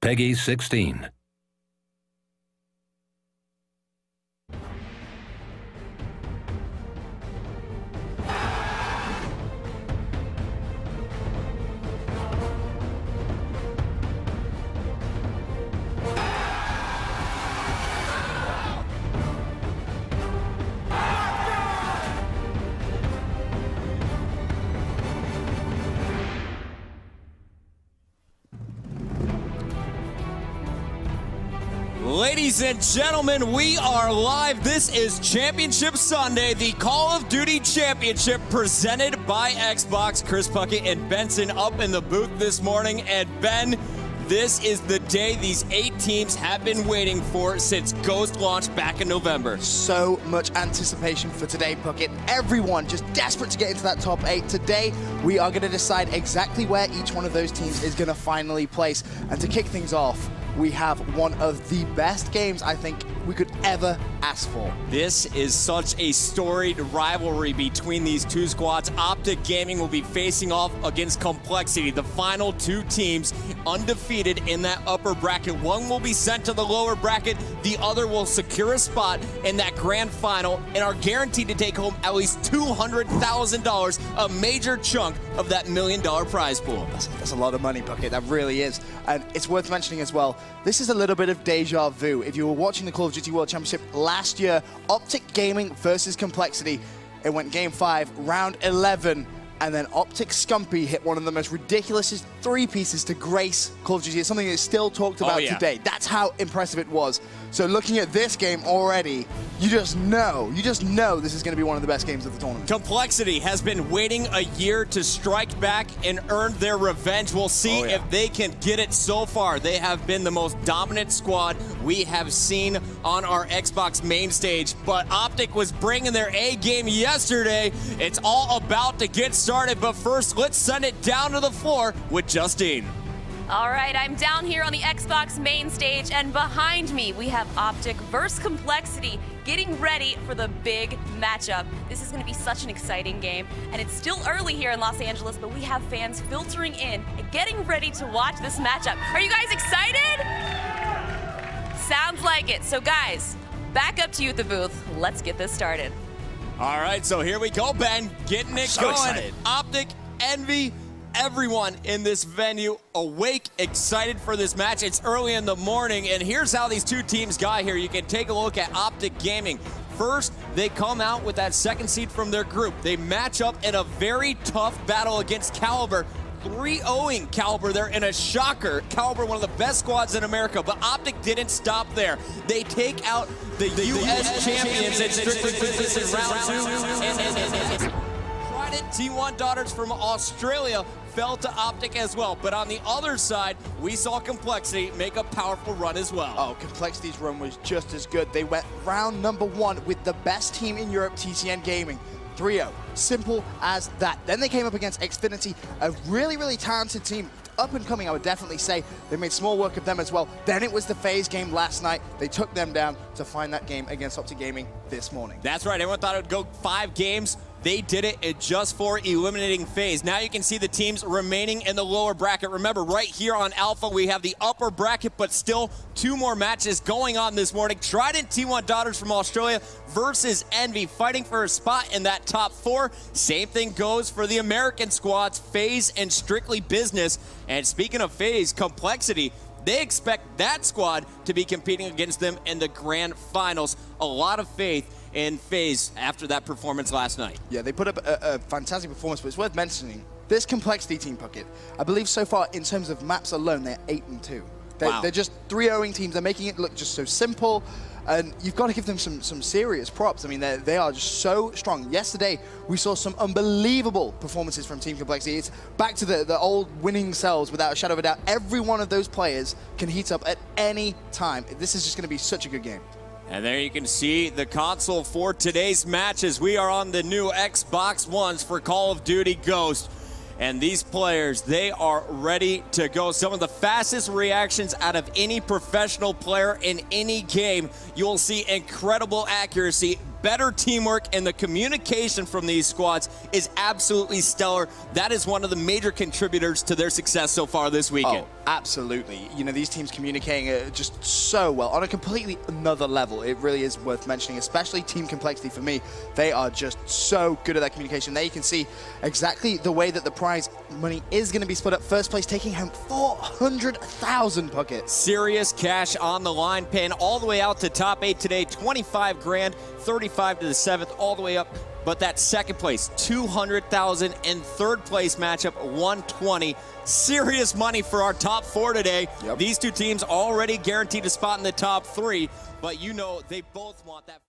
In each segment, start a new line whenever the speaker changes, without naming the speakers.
Peggy 16.
Ladies and gentlemen, we are live. This is Championship Sunday, the Call of Duty Championship presented by Xbox. Chris Puckett and Benson up in the booth this morning. And Ben, this is the day these 8 teams have been waiting for since Ghost launched back in November.
So much anticipation for today, Puckett. Everyone just desperate to get into that top 8. Today, we are going to decide exactly where each one of those teams is going to finally place. And to kick things off, we have one of the best games I think we could ever ask for.
This is such a storied rivalry between these two squads. Optic Gaming will be facing off against Complexity, the final 2 teams undefeated in that upper bracket. One will be sent to the lower bracket, the other will secure a spot in that grand final and are guaranteed to take home at least $200,000, a major chunk of that $1 million prize pool.
That's a lot of money, Puckett, that really is. And it's worth mentioning as well, this is a little bit of deja vu. If you were watching the Call of Duty World Championship last year, Optic Gaming versus Complexity, it went game 5, round 11, and then Optic Scumpy hit one of the most ridiculous 3 pieces to grace Call of Duty. It's something that's still talked about today. That's how impressive it was. So looking at this game already, you just know this is going to be one of the best games of the tournament.
Complexity has been waiting a year to strike back and earn their revenge. We'll see if they can get it. So far, they have been the most dominant squad we have seen on our Xbox main stage. But Optic was bringing their A game yesterday. It's all about to get started. But first, let's send it down to the floor with Justine.
All right, I'm down here on the Xbox main stage, and behind me we have Optic versus Complexity getting ready for the big matchup. This is going to be such an exciting game, and it's still early here in Los Angeles, but we have fans filtering in and getting ready to watch this matchup. Are you guys excited? Sounds like it. So guys, back up to you at the booth. Let's get this started.
All right, so here we go, Ben. Getting it going. Excited. Optic, Envy, everyone in this venue awake, excited for this match. It's early in the morning, and here's how these 2 teams got here. You can take a look at Optic Gaming. First, they come out with that 2nd seed from their group. They match up in a very tough battle against Caliber. 3-0ing Caliber there in a shocker. Caliber, one of the best squads in America, but Optic didn't stop there. They take out the US champions in strictly position round 2. T1 Daughters from Australia fell to Optic as well. But on the other side, we saw Complexity make a powerful run as well.
Oh, Complexity's run was just as good. They went round number 1 with the best team in Europe, TCN Gaming. 3-0. Simple as that. Then they came up against Xfinity, a really, really talented team. Up and coming, I would definitely say. They made small work of them as well. Then it was the FaZe game last night. They took them down to find that game against Optic Gaming this morning.
That's right. Everyone thought it would go 5 games. They did it in just 4, eliminating FaZe. Now you can see the teams remaining in the lower bracket. Remember, right here on Alpha, we have the upper bracket, but still 2 more matches going on this morning. Trident T1 Daughters from Australia versus Envy, fighting for a spot in that top 4. Same thing goes for the American squads, FaZe and Strictly Business. And speaking of FaZe, Complexity, they expect that squad to be competing against them in the grand finals. A lot of faith in FaZe after that performance last night.
Yeah, they put up a fantastic performance, but it's worth mentioning, this Complexity team, Puckett, I believe so far in terms of maps alone, they're 8-2. They're just 3-0ing teams. They're making it look just so simple, and you've got to give them some serious props. I mean, they are just so strong. Yesterday, we saw some unbelievable performances from Team Complexity. It's back to the old winning selves without a shadow of a doubt. Every one of those players can heat up at any time. This is just going to be such a good game.
And there you can see the console for today's matches. We are on the new Xbox Ones for Call of Duty Ghost. And these players, they are ready to go. Some of the fastest reactions out of any professional player in any game. You'll see incredible accuracy, better teamwork, and the communication from these squads is absolutely stellar. That is one of the major contributors to their success so far this weekend.
Oh, absolutely. You know, these teams communicating just so well on a completely another level. It really is worth mentioning, especially Team Complexity for me. They are just so good at that communication. There you can see exactly the way that the prize money is going to be split up. First place taking home 400,000 buckets.
Serious cash on the line, paying all the way out to top 8 today, 25 grand, 35 to the 7th, all the way up. But that second place, 200,000, and third place matchup, 120. Serious money for our top 4 today.
Yep.
These two teams already guaranteed a spot in the top 3, but you know they both want that.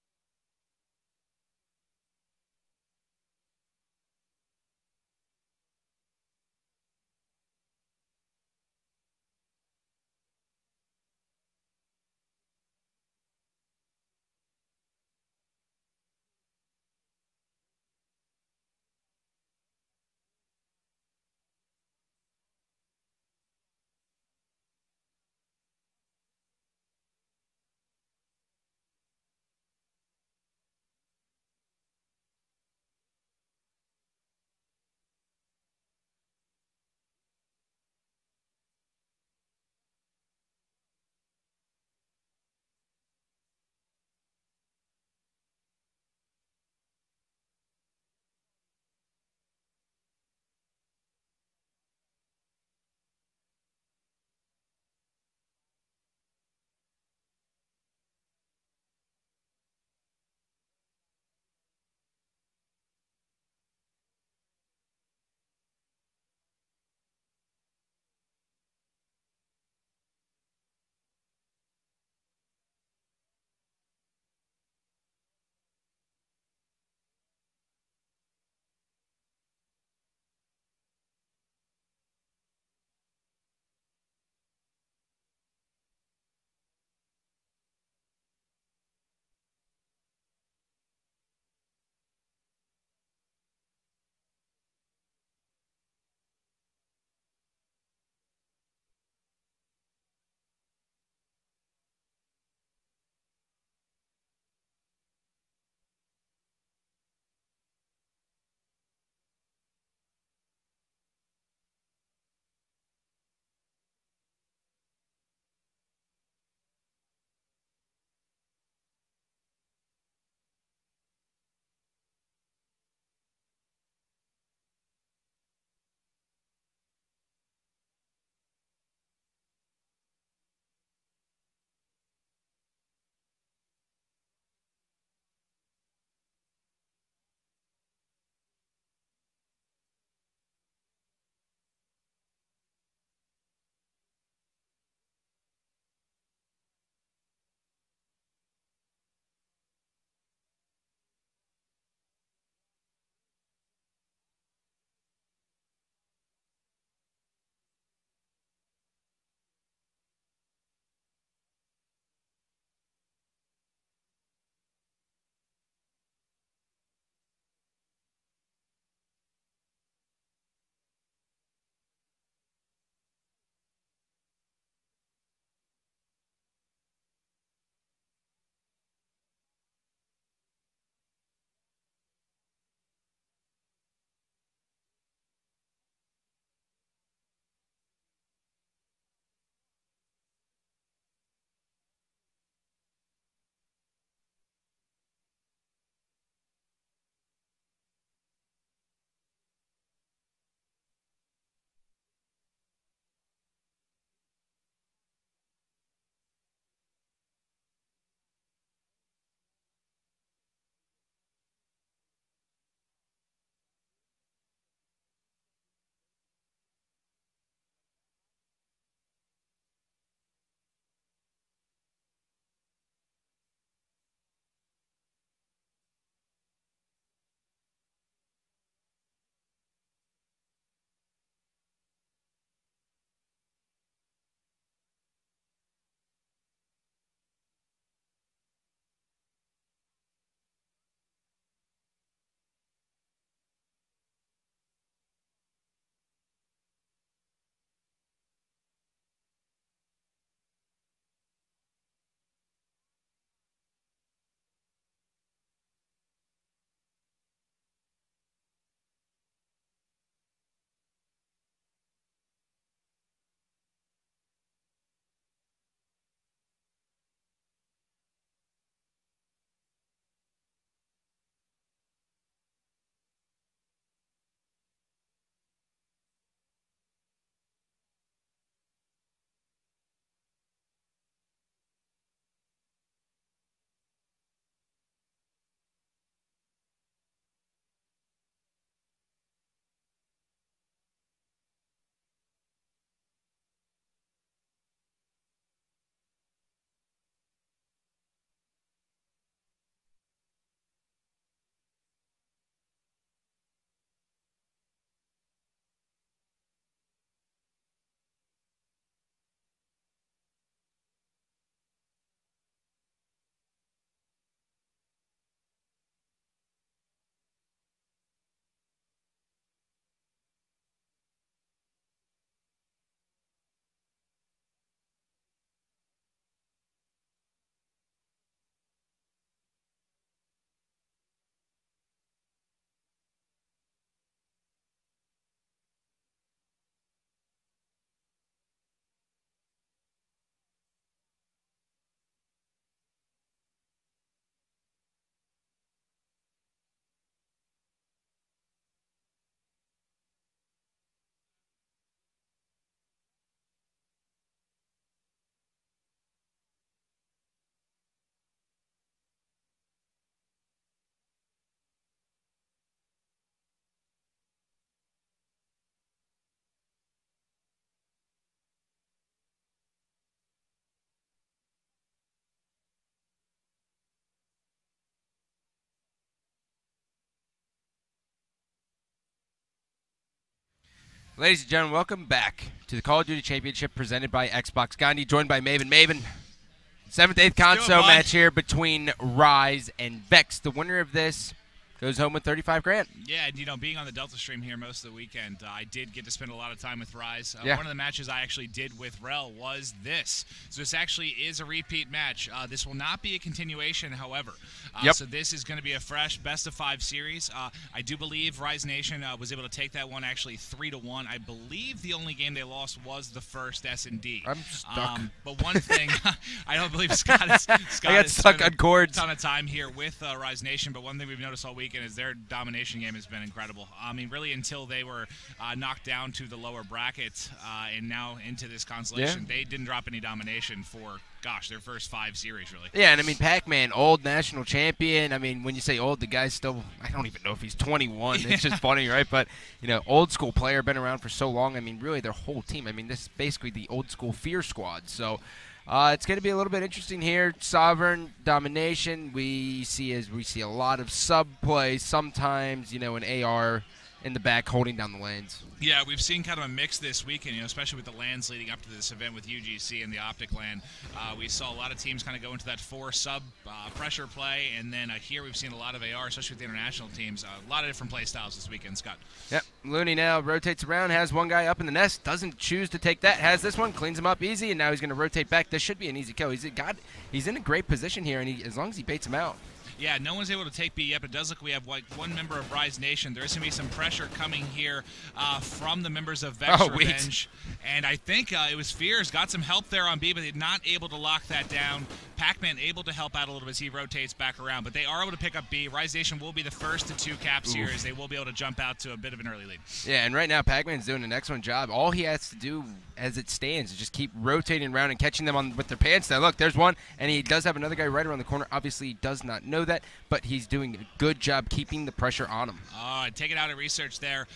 Ladies and gentlemen, welcome back to the Call of Duty Championship presented by Xbox. Gandhi joined by Maven. Maven, 7th-8th console match here between Rise and Vex. The winner of this goes home with 35 grand.
Yeah, and, you know, being on the Delta stream here most of the weekend, I did get to spend a lot of time with Rise.
Yeah.
One of the matches I actually did with Rel was this. So this actually is a repeat match. This will not be a continuation, however. So this is going to be a fresh best-of-5 series. I do believe Rise Nation was able to take that one actually 3-1. I believe the only game they lost was the first S&D.
I'm stuck.
But one thing, I don't believe Scott is
I got stuck on cords.
A ton of time here with Rise Nation, but one thing we've noticed all week is their domination game has been incredible. I mean, really until they were knocked down to the lower bracket and now into this constellation, they didn't drop any domination for, gosh, their first 5 series, really.
Yeah, and I mean, Pac-Man, old national champion. I mean, when you say old, the guy's still, I don't even know if he's 21. It's just funny, right? But, you know, old school player, been around for so long. I mean, really, their whole team. I mean, this is basically the old school Fear Squad. So, it's going to be a little bit interesting here. Sovereign domination. We see a lot of sub play. Sometimes, you know, an AR in the back holding down the lanes.
Yeah, we've seen kind of a mix this weekend, you know, especially with the lands leading up to this event with UGC and the Optic land. We saw a lot of teams kind of go into that 4 sub pressure play, and then here we've seen a lot of AR, especially with the international teams. A lot of different play styles this weekend, Scott. Yep,
Looney now rotates around, has one guy up in the nest, doesn't choose to take that, has this one, cleans him up easy, and now he's going to rotate back. This should be an easy kill. He's in a great position here, and as long as he baits him out.
Yeah, no one's able to take B yet, but it does look we have like one member of Rise Nation. There is going to be some pressure coming here from the members of Vex Revenge. And I think it was Fears got some help there on B, but they're not able to lock that down. Pac-Man able to help out a little bit as he rotates back around, but they are able to pick up B. Rise Nation will be the first to 2 caps here as they will be able to jump out to a bit of an early lead.
Yeah, and right now Pac-Man's doing an excellent job. All he has to do as it stands is just keep rotating around and catching them with their pants down. Look, there's one, and he does have another guy right around the corner. Obviously, he does not know that, but he's doing a good job keeping the pressure on him.
Taken out of research there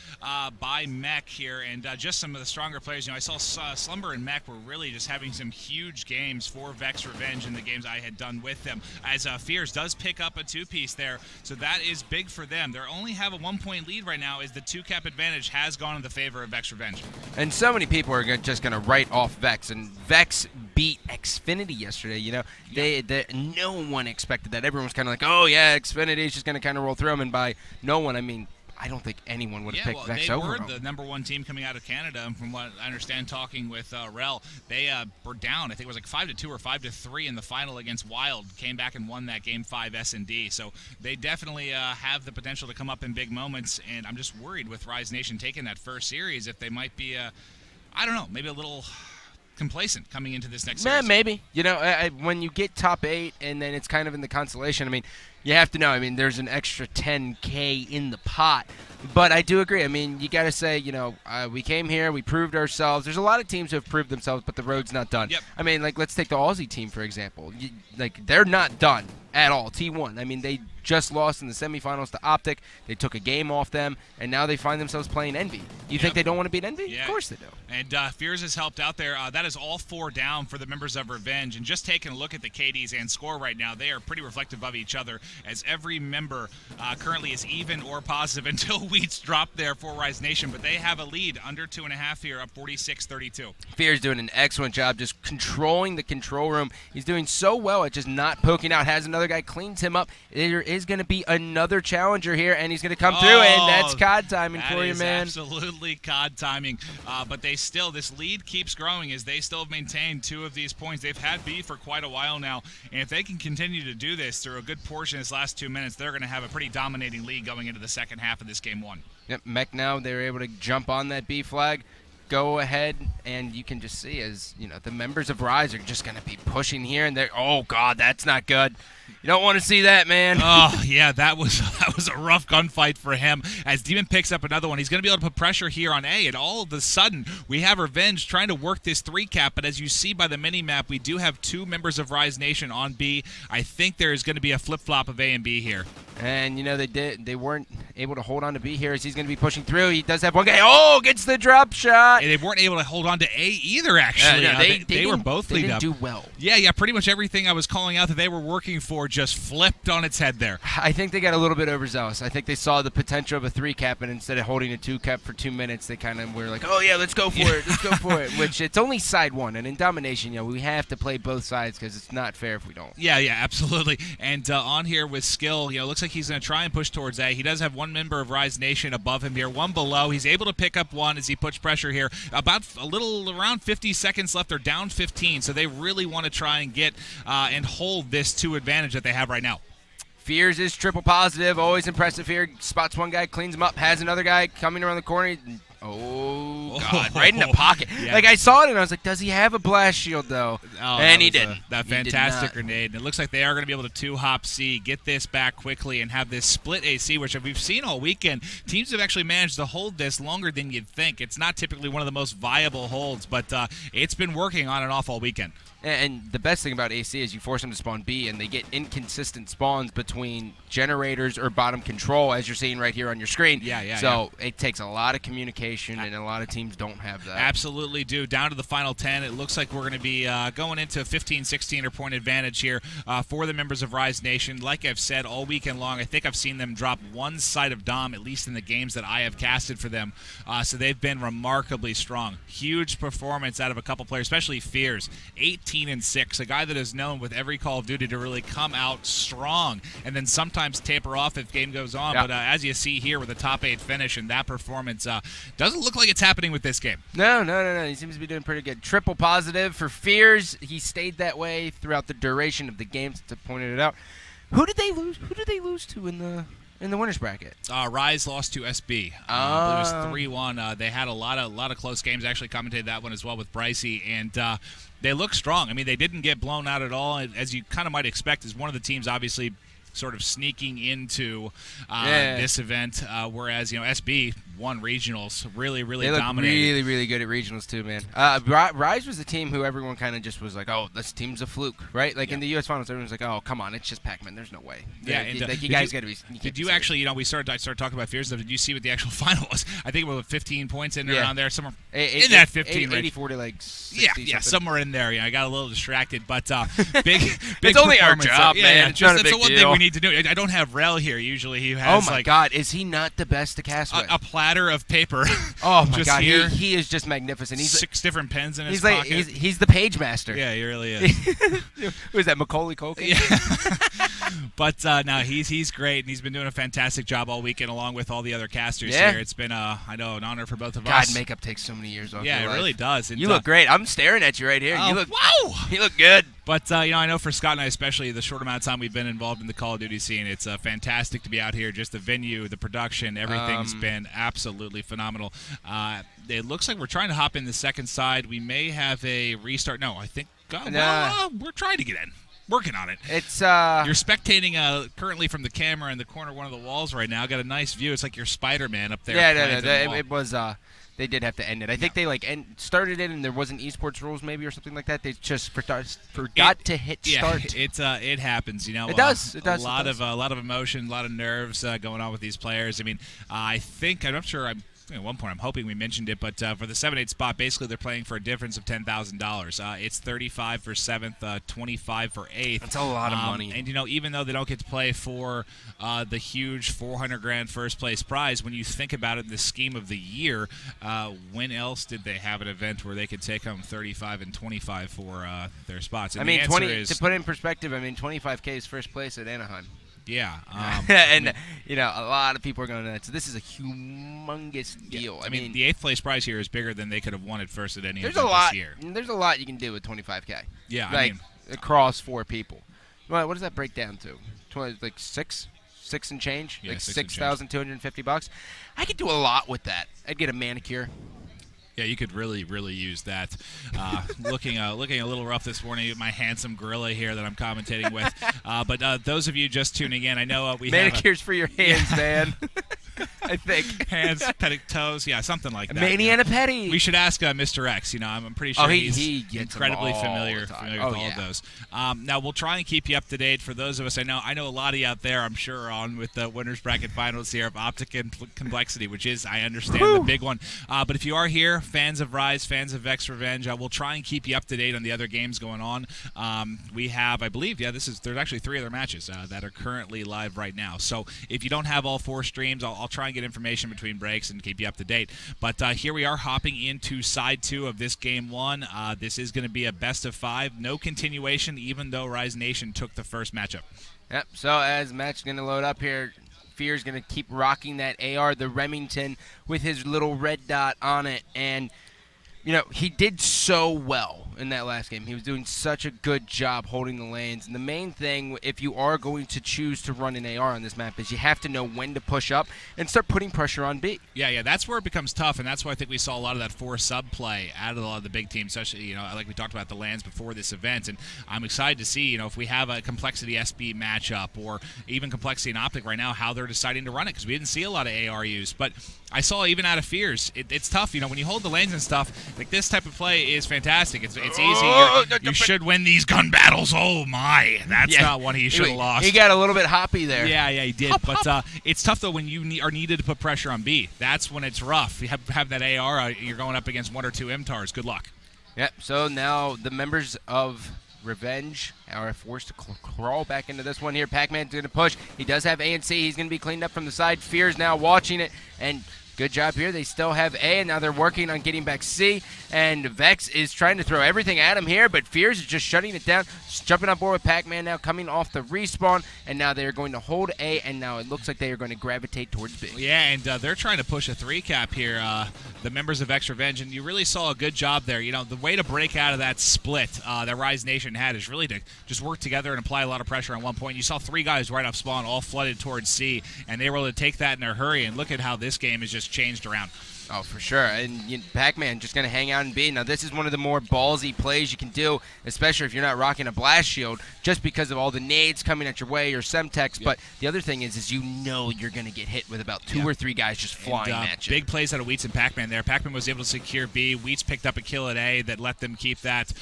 by Mech here, and just some of the stronger players. You know, I saw Slumber and Mech were really just having some huge games for Vex Revenge in the games I had done with them. As Fears does pick up a 2-piece there, so that is big for them. They only have a 1-point lead right now as the 2-cap advantage has gone in the favor of Vex Revenge.
And so many people are just going to write off Vex, and Vex beat Xfinity yesterday. You know, no one expected that. Everyone was kind of like, oh yeah, Xfinity is just going to kind of roll through them, and by no one, I mean, I don't think anyone would have picked Vex over them.
They were the #1 team coming out of Canada, and from what I understand, talking with Rel, they were down. I think it was like 5-2 or 5-3 in the final against Wild. Came back and won that Game 5 S&D. So they definitely have the potential to come up in big moments, and I'm just worried with Rise Nation taking that first series if they might be, I don't know, maybe a little complacent coming into this next series.
Maybe. You know, when you get top 8 and then it's kind of in the consolation, I mean, you have to know, I mean, there's an extra 10K in the pot. But I do agree. I mean, you got to say, you know, we came here, we proved ourselves. There's a lot of teams who have proved themselves, but the road's not done.
Yep.
I mean, like, let's take the Aussie team, for example. They're not done at all, T1. I mean, they just lost in the semifinals to Optic. They took a game off them, and now they find themselves playing Envy. You think they don't want to beat Envy?
Yeah.
Of course they do.
And Fears has helped out there. That is all 4 down for the members of Revenge. And just taking a look at the KDs and score right now, they are pretty reflective of each other, as every member currently is even or positive until Wheats drop there for Rise Nation. But they have a lead under 2.5 here, up 46-32.
Fears doing an excellent job just controlling the control room. He's doing so well at just not poking out. Has another guy, cleans him up. There is going to be another challenger here, and he's going to come through, and that's COD timing for you, man.
Absolutely COD timing. But this lead keeps growing as they still have maintained 2 of these points. They've had B for quite a while now, and if they can continue to do this through a good portion of this last 2 minutes, they're going to have a pretty dominating lead going into the second half of this Game 1.
Yep, Mech now, they're able to jump on that B flag, go ahead, and you can just see as, you know, the members of Rise are just going to be pushing here, and they're, oh, God, that's not good. You don't want to see that, man.
Oh, yeah, that was a rough gunfight for him. As Demon picks up another one, he's going to be able to put pressure here on A, and all of a sudden, we have Revenge trying to work this 3-cap, but as you see by the mini-map, we do have 2 members of Rise Nation on B. I think there is going to be a flip-flop of A and B here.
And, you know, they weren't able to hold on to B here as he's going to be pushing through. He does have one guy. Oh, gets the drop shot.
And they weren't able to hold on to A either, actually.
No,
they were both lead up.
They didn't do well.
Yeah, pretty much everything I was calling out that they were working for just flipped on its head there.
I think they got a little bit overzealous. I think they saw the potential of a 3-cap, and instead of holding a 2-cap for 2 minutes, they kind of were like, oh, yeah, let's go for it. Let's go for it. Which it's only side one. And in domination, you know, we have to play both sides because it's not fair if we don't.
Yeah, absolutely. And on here with skill, you know, looks like he's going to try and push towards A. He does have one member of Rise Nation above him here, one below. He's able to pick up one as he puts pressure here. About around 50 seconds left. They're down 15, so they really want to try and get and hold this 2 advantage that they have right now.
Fears is triple positive. Always impressive here. Spots one guy, cleans him up, has another guy coming around the corner. Oh, God, right in the pocket.
Yeah.
Like, I saw it, and I was like, does he have a blast shield, though?
Oh,
and he didn't.
That fantastic grenade. And it looks like they are going to be able to 2-hop C, get this back quickly, and have this split AC, which we've seen all weekend. Teams have actually managed to hold this longer than you'd think. It's not typically one of the most viable holds, but it's been working on and off all weekend.
And the best thing about AC is you force them to spawn B, and they get inconsistent spawns between generators or bottom control, as you're seeing right here on your screen. So it takes a lot of communication, and a lot of teams don't have that.
Absolutely do. Down to the final 10. It looks like we're going to be going into a 15-16 point advantage here for the members of Rise Nation. Like I've said all weekend long, I think I've seen them drop one side of Dom, at least in the games that I have casted for them. So they've been remarkably strong. Huge performance out of a couple players, especially Fears. 18-6, a guy that is known with every Call of Duty to really come out strong and then sometimes taper off if game goes on. But as you see here with a top 8 finish and that performance, doesn't look like it's happening with this game.
No. He seems to be doing pretty good. Triple positive for Fears. He stayed that way throughout the duration of the game, since I pointed it out. Who did they lose? Who did they lose to in the winners bracket?
Rise lost to SB. I believe it was 3-1. They had a lot of close games. I actually commentated that one as well with Brycey, and they look strong. I mean, they didn't get blown out at all, as you kind of might expect, as one of the teams obviously sort of sneaking into this event, whereas, you know, SB won regionals, really dominated.
Really good at regionals too, man. Rise was the team who everyone kind of just was like, oh, this team's a fluke, right? Like in the U.S. Finals, everyone's like, oh, come on, it's just Pac-Man. There's no way. Like, you guys got to be.
Did you actually, you know, I started talking about Fears. Did you see what the actual final was? I think it was 15 points in around there, somewhere in that 15 range.
84 to like 60
somewhere in there. Yeah, I got a little distracted, but big.
It's only our job, man. It's not a big
deal. That's the one thing we need to do. I don't have Rel here. Usually he has.
Oh my God, is he not the best to cast with?
A platter of paper.
Oh my God, he is just magnificent. He's
6 different pens in his pocket.
He's the page master.
Yeah, he really is.
Who is that, Macaulay Culkin?
Yeah. But no, he's great, and he's been doing a fantastic job all weekend, along with all the other casters here. It's been I know, an honor for both of us.
God, makeup takes so many years off.
Yeah,
your
it
life.
really does. And,
you look great. I'm staring at you right here. You look
wow.
You look good.
But you know, I know for Scott and I, especially the short amount of time we've been involved in the Call of Duty scene, it's fantastic to be out here. Just the venue, the production, everything's been absolutely phenomenal. It looks like we're trying to hop in the second side. We may have a restart. No, I think we're trying to get in. Working on it.
It's
you're spectating currently from the camera in the corner of one of the walls right now. Got a nice view. It's like you're Spider-Man up there.
Yeah, it was. They did have to end it. I think they started it, and there wasn't esports rules maybe or something like that. They just forgot to hit start.
It happens, you know.
It does.
A lot of emotion, a lot of nerves going on with these players. I mean, I'm not sure. At one point, I'm hoping we mentioned it, but for the 7-8 spot, basically they're playing for a difference of $10,000. It's $35 for 7th, $25 for 8th.
That's a lot of money.
And, you know, even though they don't get to play for the huge $400,000 first place prize, when you think about it in the scheme of the year, when else did they have an event where they could take home $35 and $25 for their spots? And
to put it in perspective, I mean, $25K is first place at Anaheim.
Yeah.
And, you know, a lot of people are going to that. So this is a humongous deal.
I mean, the 8th place prize here is bigger than they could have won at first at any event
this
year.
There's a lot you can do with $25K.
Yeah,
like, across 4 people. What does that break down to? Like 6 and change?
Yeah,
like $6,250. I could do a lot with that. I'd get a manicure.
Yeah, you could really use that. Looking a little rough this morning with my handsome gorilla here that I'm commentating with. But those of you just tuning in, I know we
manicures for your hands, man. I think.
Hands, petting toes, yeah, something like that.
Mania and a petty.
We should ask Mr. X. You know, I'm pretty sure
he
he's
gets
incredibly
them all
familiar
the time.
with all of those. Now we'll try and keep you up to date. For those of us, I know a lot of you out there, I'm sure, on with the winners bracket finals here of Optic and Complexity, which is, I understand, the big one. But if you are here, fans of Rise, fans of Vex Revenge, we'll try and keep you up to date on the other games going on. We have, I believe, there's actually 3 other matches that are currently live right now. So if you don't have all 4 streams, I'll try and get information between breaks and keep you up to date. But here we are hopping into side 2 of this game 1. This is going to be a best of 5, no continuation, even though Rise Nation took the first matchup.
Yep. So as match is going to load up here, Fear's going to keep rocking that AR, the Remington, with his little red dot on it, and you know, he did so well in that last game. He was doing such a good job holding the lanes. And the main thing, if you are going to choose to run an AR on this map, is you have to know when to push up and start putting pressure on B.
Yeah, that's where it becomes tough, and that's why I think we saw a lot of that 4 sub play out of a lot of the big teams, especially, you know, like we talked about the lands before this event. And I'm excited to see, you know, if we have a Complexity SB matchup or even Complexity and Optic right now, how they're deciding to run it, because we didn't see a lot of AR use. But I saw even out of Fears, it's tough. You know, when you hold the lanes and stuff, like this type of play is fantastic. It's easy. You should win these gun battles. Oh my, that's not one he should have lost.
He got a little bit hoppy there.
Yeah, he did. But it's tough though when you are needed to put pressure on B. That's when it's rough. You have that AR. You're going up against 1 or 2 MTARs. Good luck.
Yep. So now the members of Revenge are forced to crawl back into this one here. Pac-Man's going to push. He does have A and C. He's going to be cleaned up from the side. Fear's now watching it, and good job here. They still have A, and now they're working on getting back C. And Vex is trying to throw everything at him here, but Fears is just shutting it down. Just jumping on board with Pac-Man now, coming off the respawn. And now they're going to hold A, and now it looks like they are going to gravitate towards B.
Yeah, and they're trying to push a 3-cap here, the members of Vex Revenge. And you really saw a good job there. You know, the way to break out of that split that Rise Nation had is really to just work together and apply a lot of pressure on one point. You saw 3 guys right off spawn all flooded towards C, and they were able to take that in a hurry. And look at how this game is just changed around.
Oh, for sure. And Pac-Man just going to hang out in B. Now, this is one of the more ballsy plays you can do, especially if you're not rocking a blast shield, just because of all the nades coming at your way or Semtex. Yep. But the other thing is you know you're going to get hit with about 2 or 3 guys just flying at you.
Big plays out of Wheats and Pac-Man there. Pac-Man was able to secure B. Wheats picked up a kill at A that let them keep that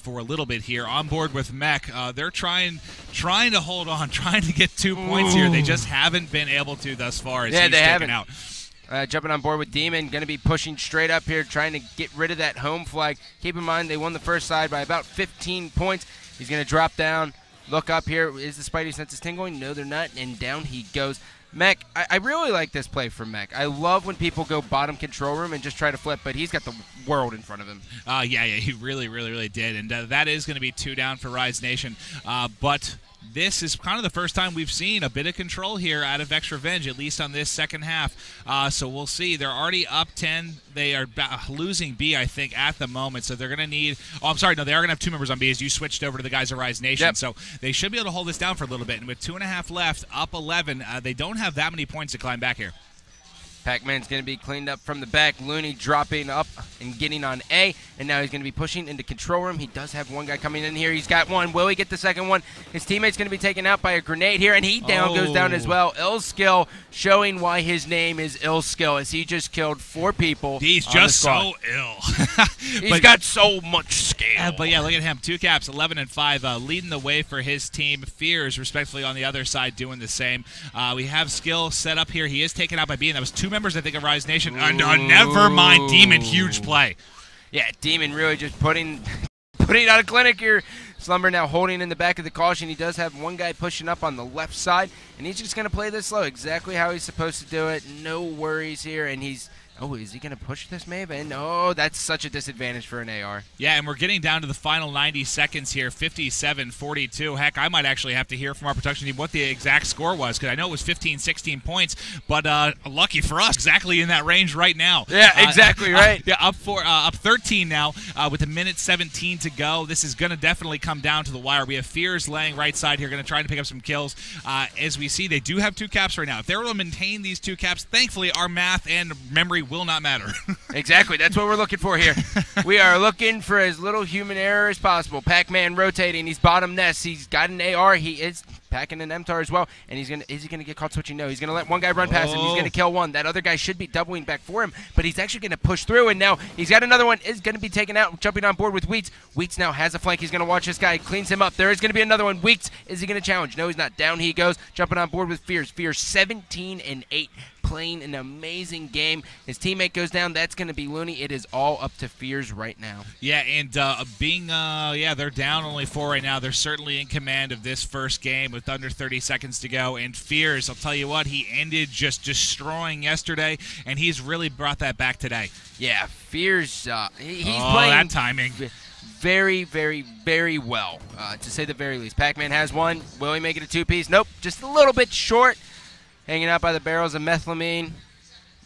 for a little bit here. On board with Mech, they're trying to hold on, trying to get 2 points here. They just haven't been able to thus far as he's taken out.
Jumping on board with Demon, going to be pushing straight up here, trying to get rid of that home flag. Keep in mind, they won the first side by about 15 points. He's going to drop down, look up here. Is the Spidey senses tingling? No, they're not, and down he goes. Mech, I really like this play from Mech. I love when people go bottom control room and just try to flip, but he's got the world in front of him.
Yeah, he really did, and that is going to be 2 down for Rise Nation, but this is kind of the first time we've seen a bit of control here out of Vex Revenge, at least on this second half. So we'll see. They're already up 10. They are losing B, I think, at the moment. So they're going to need – oh, I'm sorry. No, they are going to have 2 members on B as you switched over to the guys of Rise Nation. Yep. So they should be able to hold this down for a little bit. And with 2.5 left, up 11, they don't have that many points to climb back here.
Pac-Man's going to be cleaned up from the back. Looney dropping up and getting on A, and now he's going to be pushing into control room. He does have 1 guy coming in here. He's got 1. Will he get the second one? His teammate's going to be taken out by a grenade here, and he goes down as well. Illskill showing why his name is Illskill, as he just killed 4 people.
He's just so ill.
He's got so much skill.
But yeah, look at him. 2 caps, 11 and 5, leading the way for his team. Fears, respectfully, on the other side, doing the same. We have Skill set up here. He is taken out by B, and that was 2 members, I think, of Rise Nation. Never mind Demon. Huge play.
Yeah, Demon really just putting out a clinic here. Slumber now holding in the back of the caution. He does have 1 guy pushing up on the left side, and he's just going to play this slow, exactly how he's supposed to do it. No worries here, and he's Oh, is he going to push this maybe? No, that's such a disadvantage for an AR.
Yeah, and we're getting down to the final 90 seconds here, 57-42. Heck, I might actually have to hear from our production team what the exact score was, because I know it was 15, 16 points, but lucky for us, exactly in that range right now.
Yeah, exactly right.
Yeah, up 13 now with a minute 17 to go. This is going to definitely come down to the wire. We have Fears laying right side here, going to try to pick up some kills. As we see, they do have 2 caps right now. If they were to maintain these 2 caps, thankfully our math and memory will not matter.
Exactly. That's what we're looking for here. We are looking for as little human error as possible. Pac-Man rotating. He's bottom nest. He's got an AR. packing an MTAR as well, and is he gonna get caught switching? No, he's gonna let one guy run past him. He's gonna kill one. That other guy should be doubling back for him, but he's actually gonna push through, and now he's got another one. Is gonna be taken out, jumping on board with Wheats. Wheats now has a flank. He's gonna watch this guy, cleans him up. There is gonna be another one. Wheats, is he gonna challenge? No, he's not. Down he goes, jumping on board with Fears. Fears 17-8. Playing an amazing game. His teammate goes down. That's going to be Looney. It is all up to Fears right now.
Yeah, and they're down only 4 right now. They're certainly in command of this first game with under 30 seconds to go. And Fears, I'll tell you what, he ended just destroying yesterday, and he's really brought that back today.
Yeah, Fears, he's playing
that timing.
Very, very, very well, to say the very least. Pac-Man has one. Will he make it a two-piece? Nope, just a little bit short. Hanging out by the barrels of methylamine,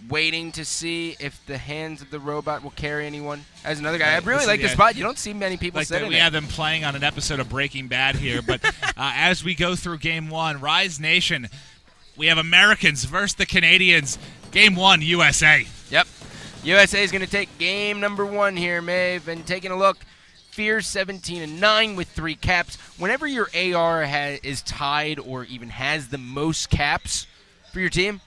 waiting to see if the hands of the robot will carry anyone. As another guy, I really like this spot. You don't see many people sitting there.
We have them playing on an episode of Breaking Bad here. But as we go through Game 1, Rise Nation, we have Americans versus the Canadians. Game 1, USA.
Yep. USA is going to take game number 1 here, Maeve. And taking a look, Fears 17-9 with 3 caps. Whenever your AR is tied or even has the most caps for your team,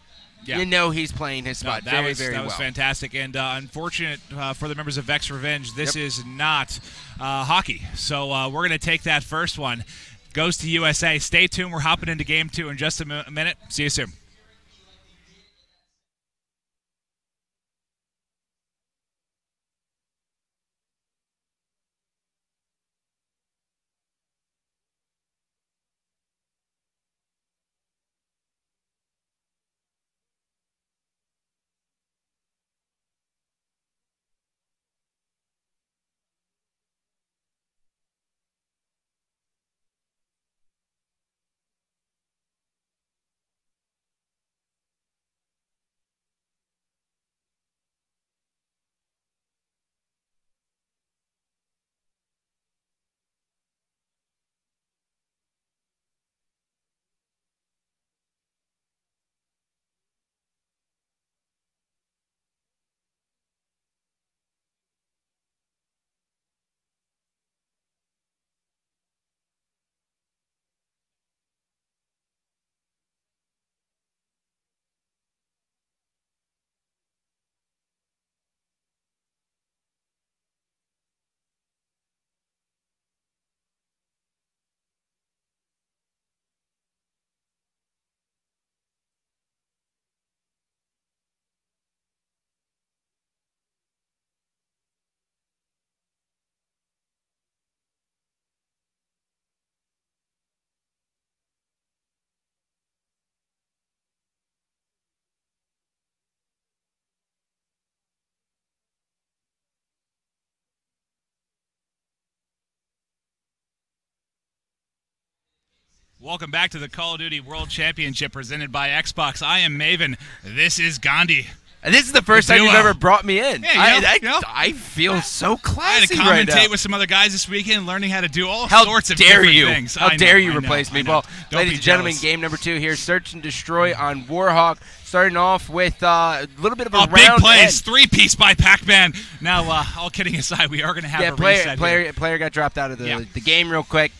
you know he's playing his spot very well.
That was fantastic. And unfortunate for the members of Vex Revenge, this is not hockey. So we're going to take that first one. Goes to USA. Stay tuned. We're hopping into Game 2 in just a minute. See you soon. Welcome back to the Call of Duty World Championship presented by Xbox. I am Maven. This is Gandhi.
And this is the first time you've ever brought me in.
Yeah,
I feel so classy
I had to commentate
right
with some other guys this weekend, learning how to do all sorts of different things.
How dare you replace me? Well, ladies and gentlemen, game number 2 here, Search and Destroy on Warhawk. Starting off with a little bit of a round
big plays, 3-piece by Pac-Man. Now, all kidding aside, we are going to have a reset here.
Player got dropped out of the game real quick.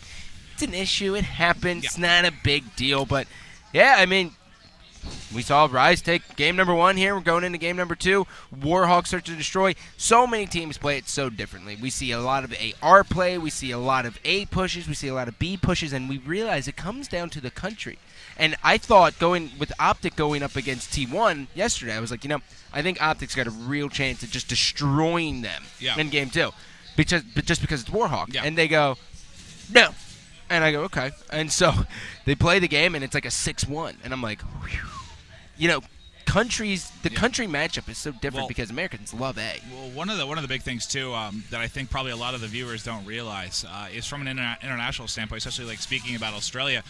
It's an issue. It happens. It's not a big deal. But, yeah, I mean, we saw Rise take game number 1 here. We're going into game number 2. Warhawk Search and Destroy. So many teams play it so differently. We see a lot of AR play. We see a lot of A pushes. We see a lot of B pushes. And we realize it comes down to the country. And I thought going with Optic going up against T1 yesterday, I was like, I think Optic's got a real chance of just destroying them in game 2. Just because it's Warhawk. Yeah. And they go, no. And I go, okay. And so they play the game, and it's like a 6-1. And I'm like, whew. Country matchup is so different because Americans love A.
Well, one of the big things, too, that I think probably a lot of the viewers don't realize is from an international standpoint, especially like speaking about Australia,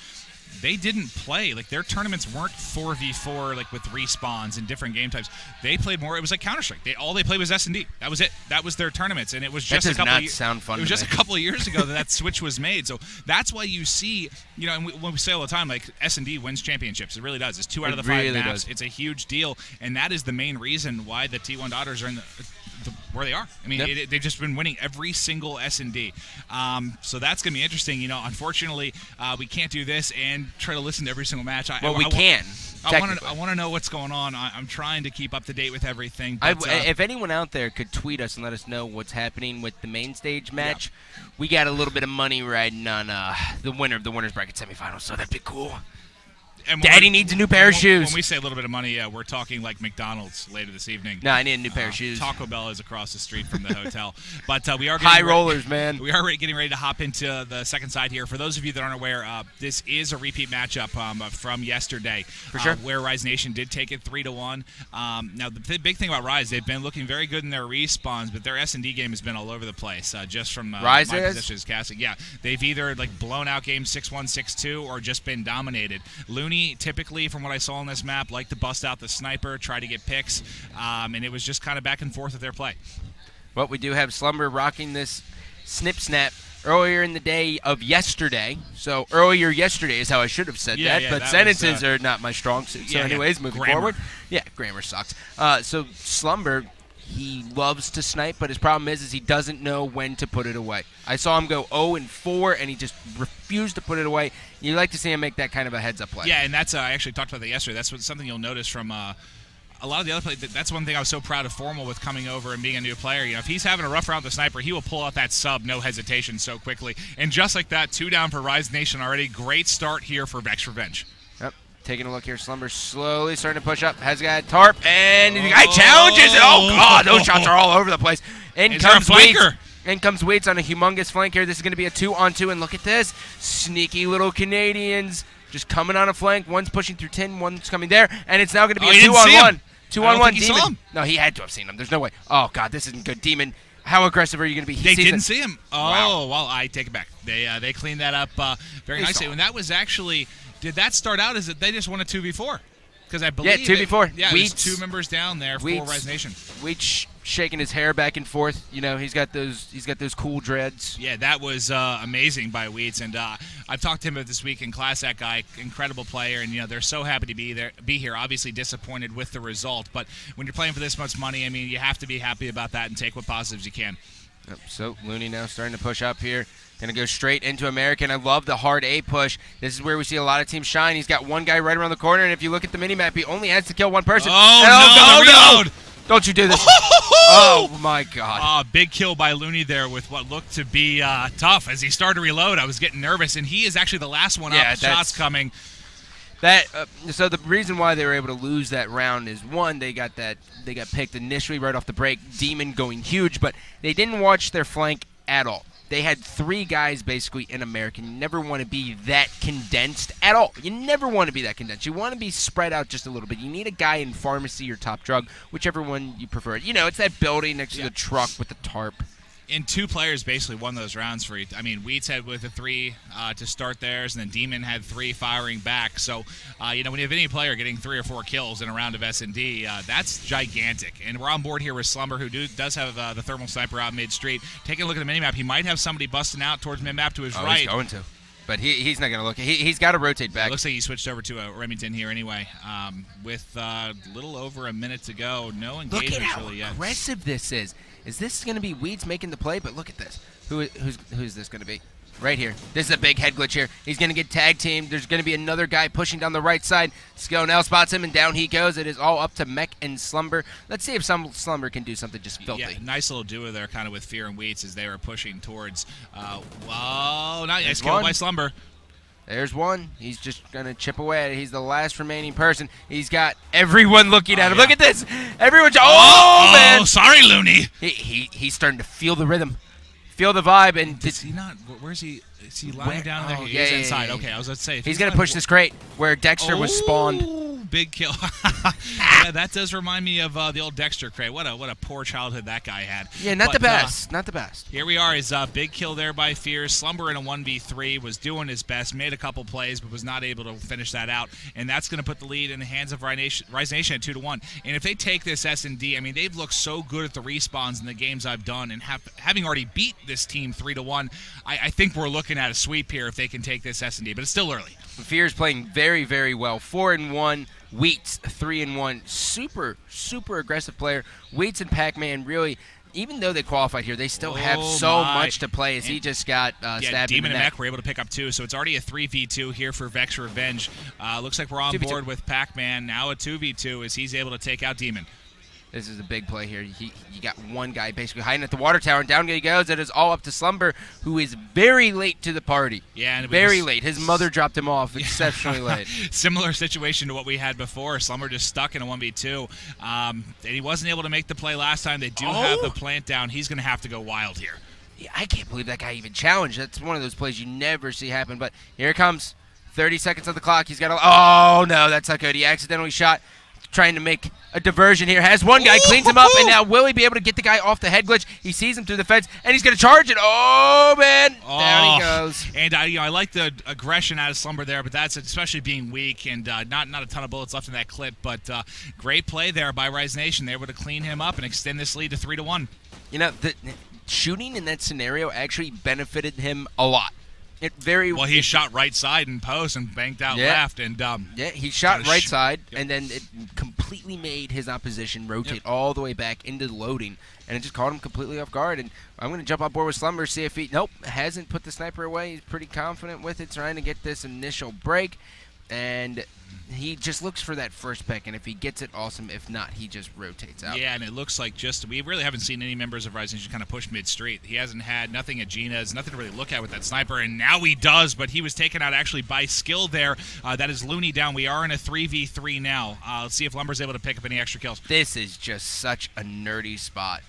they didn't play. Like, their tournaments weren't 4v4, like, with respawns and different game types. They played more. It was like Counter-Strike. All they played was S&D. That was it. That was their tournaments. And it was just a couple of years ago that switch was made. So that's why you see, and when we say all the time, like, S&D wins championships. It really does. It's 2 out of the 5 maps. It's a huge deal. And that is the main reason why the T1 Daughters are in the where they are. I mean, they've just been winning every single S&D. So that's going to be interesting. You know, unfortunately, we can't do this and try to listen to every single match.
We can.
I want to know what's going on. I'm trying to keep up to date with everything. But,
if anyone out there could tweet us and let us know what's happening with the main stage match, we got a little bit of money riding on the winner of the winners bracket semifinals, so that'd be cool.
And
Daddy needs a new pair of shoes.
When we say a little bit of money, we're talking like McDonald's later this evening.
No, I need a new pair of shoes.
Taco Bell is across the street from the hotel. But we are
high rollers, man.
We are getting ready to hop into the second side here. For those of you that aren't aware, this is a repeat matchup from yesterday,
for sure,
where Rise Nation did take it 3-1. Now the big thing about Rise, they've been looking very good in their respawns, but their S&D game has been all over the place. Just from
Rise
my position as casting, they've either like blown out games 6-1, 6-2, or just been dominated. Looney typically, from what I saw on this map, like to bust out the sniper, try to get picks, and it was just kind of back and forth with their play.
Well, we do have Slumber rocking this snip snap earlier in the day of yesterday. So earlier yesterday is how I should have said that, but that sentences are not my strong suit. So anyways, moving forward. Yeah, grammar sucks. So Slumber, he loves to snipe, but his problem is he doesn't know when to put it away. I saw him go 0-4, and he just refused to put it away. You like to see him make that kind of a heads-up play.
Yeah, and that's I actually talked about that yesterday. That's something you'll notice from a lot of the other players. That's one thing I was so proud of Formal with coming over and being a new player. You know, if he's having a rough round with the sniper, he will pull out that sub, no hesitation, so quickly. And just like that, 2 down for Rise Nation already. Great start here for Vex Revenge.
Yep. Taking a look here, Slumber slowly starting to push up. Has got Tarp, and the guy challenges it. Oh, God, those shots are all over the place. In comes Weeds. In comes Weeds on a humongous flank here. This is going to be a 2-on-2, and look at this. Sneaky little Canadians just coming on a flank. One's pushing through tin, one's coming there, and it's now going to be a 2-on-1. 2-on-1, Demon. No, he had to have seen him. There's no way. Oh, God, this isn't good. Demon, how aggressive are you going to be?
They didn't see him. Oh, well, I take it back. They cleaned that up very nicely. And that was actually... Did that start out as they just won a 2v4? Because I believe
2v4.
Yeah, Weeds, 2 members down there for Rise Nation.
Weeds shaking his hair back and forth. You know, he's got those cool dreads.
Yeah, that was amazing by Weeds, and I've talked to him about this week in class. That guy, incredible player, and you know they're so happy to be here. Obviously disappointed with the result, but when you're playing for this much money, I mean, you have to be happy about that and take what positives you can.
Yep, so Looney now starting to push up here. Going to go straight into American. I love the hard A push. This is where we see a lot of teams shine. He's got one guy right around the corner, and if you look at the mini-map, he only has to kill one person.
Oh, no!
Don't you do this. Oh, my God.
Big kill by Looney there with what looked to be tough. As he started to reload, I was getting nervous, and he is actually the last one up. Shots coming.
So the reason why they were able to lose that round is, one, they got picked initially right off the break, Demon going huge, but they didn't watch their flank at all. They had 3 guys basically in American. You never want to be that condensed at all. You never want to be that condensed. You want to be spread out just a little bit. You need a guy in Pharmacy or Top Drug, whichever one you prefer. You know, it's that building next to the truck with the tarp.
And 2 players basically won those rounds for you. I mean, Weeds had with a 3 to start theirs, and then Demon had 3 firing back. So, you know, when you have any player getting 3 or 4 kills in a round of S&D, that's gigantic. And we're on board here with Slumber, who does have the thermal sniper out mid-street. Taking a look at the minimap, he might have somebody busting out towards mid-map to his right.
He's going to. But he's not going to look. He's got to rotate back.
It looks like he switched over to Remington here anyway. With a little over a minute to go. No engagement really yet.
Look at how aggressive this is. Is this going to be Weeds making the play? But look at this. Who's this going to be? Right here. This is a big head glitch here. He's going to get tag teamed. There's going to be another guy pushing down the right side. Skill now spots him, and down he goes. It is all up to Mech and Slumber. Let's see if Slumber can do something just filthy.
Yeah, nice little duo there kind of with Fear and Weeds as they were pushing towards. Whoa, nice kill by Slumber.
There's one. He's just going to chip away at it. He's the last remaining person. He's got everyone looking at him. Yeah. Look at this. Everyone's... man.
Sorry, Looney.
He's starting to feel the rhythm. Feel the vibe. And
does he not... Where's he... Is he lying down there? He is inside. Yeah. Okay, I was going to say...
He's going to push this crate where Dexter was spawned.
Big kill. Yeah, that does remind me of the old Dexter crate. What a poor childhood that guy had.
Yeah, not the best. Not the best.
Here we are. His big kill there by Fear. Slumber in a 1v3 was doing his best, made a couple plays, but was not able to finish that out. And that's going to put the lead in the hands of Rise Nation at 2-1. And if they take this S&D, I mean, they've looked so good at the respawns in the games I've done, and having already beat this team 3-1, I think we're looking at a sweep here if they can take this S&D. But it's still early.
Fear's playing very, very well. 4-1. Wheats 3-1. Super aggressive player. Wheats and Pac-Man really even though they qualified here, they still have so much to play as he just got stabbed
Demon
in the
and
neck.
Mech were able to pick up 2, so it's already a 3v2 here for Vex Revenge. Looks like we're on board with Pac-Man. Now a 2v2 as he's able to take out Demon.
This is a big play here. You got one guy basically hiding at the water tower, and down he goes. It is all up to Slumber, who is very late to the party.
Yeah, and
very late. His mother dropped him off exceptionally late.
Similar situation to what we had before. Slumber just stuck in a 1v2. And he wasn't able to make the play last time. They do have the plant down. He's going to have to go wild here.
Yeah, I can't believe that guy even challenged. That's one of those plays you never see happen. But here it comes. 30 seconds on the clock. He's got a... Oh, no, that's not good. He accidentally shot. Trying to make a diversion here. Has one guy, cleans him up, and now will he be able to get the guy off the head glitch? He sees him through the fence, and he's going to charge it. Oh, man. Down he goes.
And I like the aggression out of Slumber there, but that's especially being weak and not a ton of bullets left in that clip. But great play there by Rise Nation. They were able to clean him up and extend this lead to 3-1.
You know, the shooting in that scenario actually benefited him a lot. Well,
he shot right side in post and banked out left, and
he shot right side, and then it completely made his opposition rotate all the way back into the loading, and it just caught him completely off guard. And I'm going to jump on board with Slumber, see if he hasn't put the sniper away. He's pretty confident with it, trying to get this initial break, and he just looks for that first pick, and if he gets it, awesome. If not, he just rotates out.
Yeah, and it looks like we really haven't seen any members of Rise Nation kind of push mid-street. He hasn't had nothing at Gina's, nothing to really look at with that sniper, and now he does, but he was taken out actually by skill there. That is Looney down. We are in a 3v3 now. Let's see if Lumber's able to pick up any extra kills.
This is just such a nerdy spot.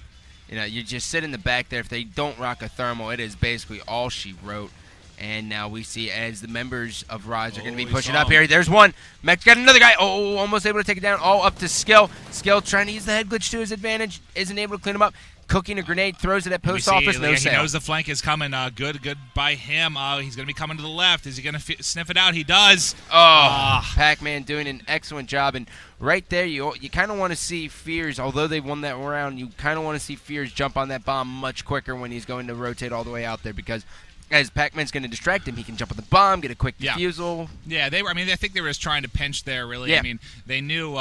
You know, you just sit in the back there. If they don't rock a thermal, it is basically all she wrote. And now we see as the members of Rise are going to be pushing up here. There's one. Mech's got another guy. Oh, almost able to take it down. All up to Skill. Skill trying to use the head glitch to his advantage. Isn't able to clean him up. Cooking a grenade. Throws it at post office. No sale.
He knows the flank is coming. Good by him. He's going to be coming to the left. Is he going to sniff it out? He does.
Pac-Man doing an excellent job. And right there, you kind of want to see Fears, although they won that round, you kind of want to see Fears jump on that bomb much quicker when he's going to rotate all the way out there, because as Pac-Man's going to distract him, he can jump on the bomb, get a quick defusal.
Yeah, they were. I mean, I think they were just trying to pinch there, really.
Yeah.
I mean, they knew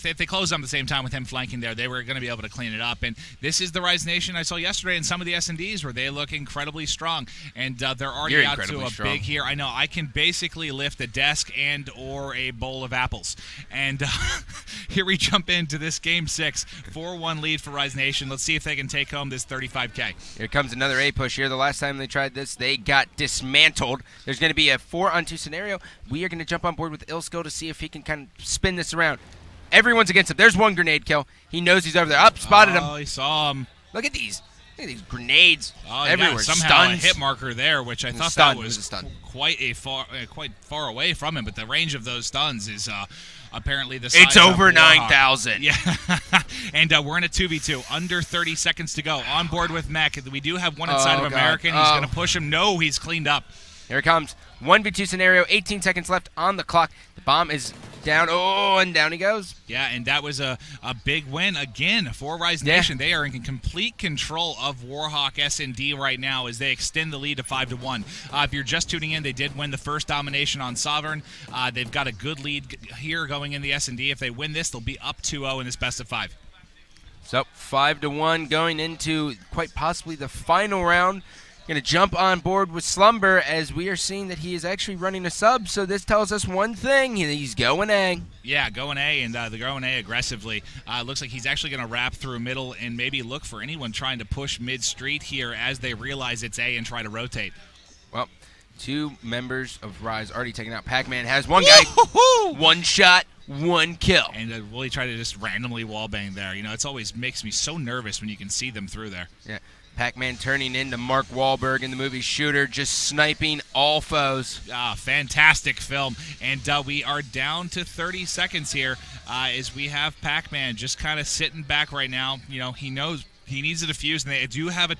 if they closed on the same time with him flanking there, they were going to be able to clean it up. And this is the Rise Nation I saw yesterday in some of the S&Ds where they look incredibly strong. And they're already out to a big here. I know I can basically lift a desk and or a bowl of apples. And here we jump into this Game 6. 4-1 lead for Rise Nation. Let's see if they can take home this 35K.
Here comes another A push here. The last time they tried this, they got dismantled. There's going to be a 4-on-2 scenario. We are going to jump on board with Ilsko to see if he can kind of spin this around. Everyone's against him. There's one grenade kill. He knows he's over there. Up, spotted him.
Oh, he saw him.
Look at these. Look at these grenades everywhere.
Yeah, somehow
Stuns.
a hit marker there, which I thought that was quite far away from him. But the range of those stuns is apparently the size
It's over 9,000.
Yeah, and we're in a 2v2. Under 30 seconds to go. On board with Mech. We do have one inside of American. He's going to push him. No, he's cleaned up.
Here it comes. 1v2 scenario. 18 seconds left on the clock. The bomb is down. Oh, and down he goes.
Yeah, and that was a big win again for Rise Nation. They are in complete control of Warhawk S&D right now as they extend the lead to 5-1. If you're just tuning in, they did win the first domination on Sovereign. They've got a good lead here going in the S&D. If they win this, they'll be up 2-0 in this best of 5.
So 5-1 going into quite possibly the final round. Going to jump on board with Slumber as we are seeing that he is actually running a sub. So this tells us one thing. He's going A.
Yeah, going A, and they're going A aggressively. Looks like he's actually going to wrap through middle and maybe look for anyone trying to push mid-street here as they realize it's A and try to rotate.
Well, 2 members of Rise already taken out. Pac-Man has one guy. One shot, 1 kill.
And will he try to just randomly wallbang there? You know, it's always makes me so nervous when you can see them through there.
Yeah. Pac-Man turning into Mark Wahlberg in the movie Shooter, just sniping all foes.
Fantastic film. And we are down to 30 seconds here as we have Pac-Man just kind of sitting back right now. You know, he knows he needs to defuse, and they do have a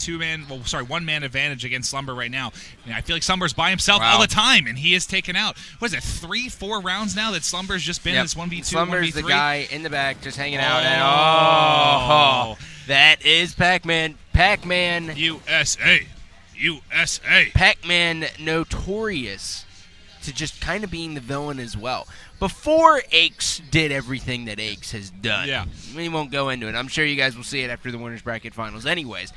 one-man advantage against Slumber right now. And I feel like Slumber's by himself all the time, and he is taken out. What is it, 3-4 rounds now that Slumber's just been in this 1v2,
Slumber's
1v3?
the guy in the back just hanging out. And that is Pac-Man. Pac-Man.
USA. USA.
Pac-Man notorious to just kind of being the villain as well. Before Aches did everything that Aches has done.
Yeah.
We won't go into it. I'm sure you guys will see it after the Winners Bracket Finals. Anyways,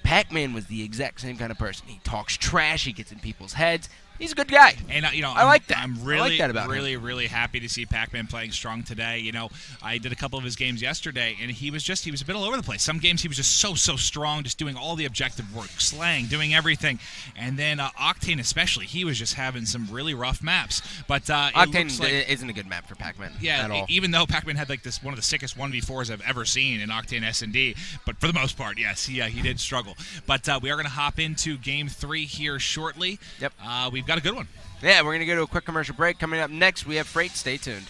Pac-Man was the exact same kind of person. He talks trash. He gets in people's heads. He's a good guy.
And
I like that.
I'm
I
really,
like that about
really,
him.
really happy to see Pac-Man playing strong today. You know, I did a couple of his games yesterday, and he was a bit all over the place. Some games he was just so strong, just doing all the objective work, slaying, doing everything. And then Octane especially, he was just having some really rough maps. But
Octane isn't a good map for Pac-Man at all.
Even though Pac-Man had like one of the sickest 1v4s I've ever seen in Octane S&D, but for the most part, yes, he did struggle. But we are going to hop into Game 3 here shortly.
Yep.
We've got a good one.
Yeah, we're going to go to a quick commercial break. Coming up next, we have Freight. Stay tuned.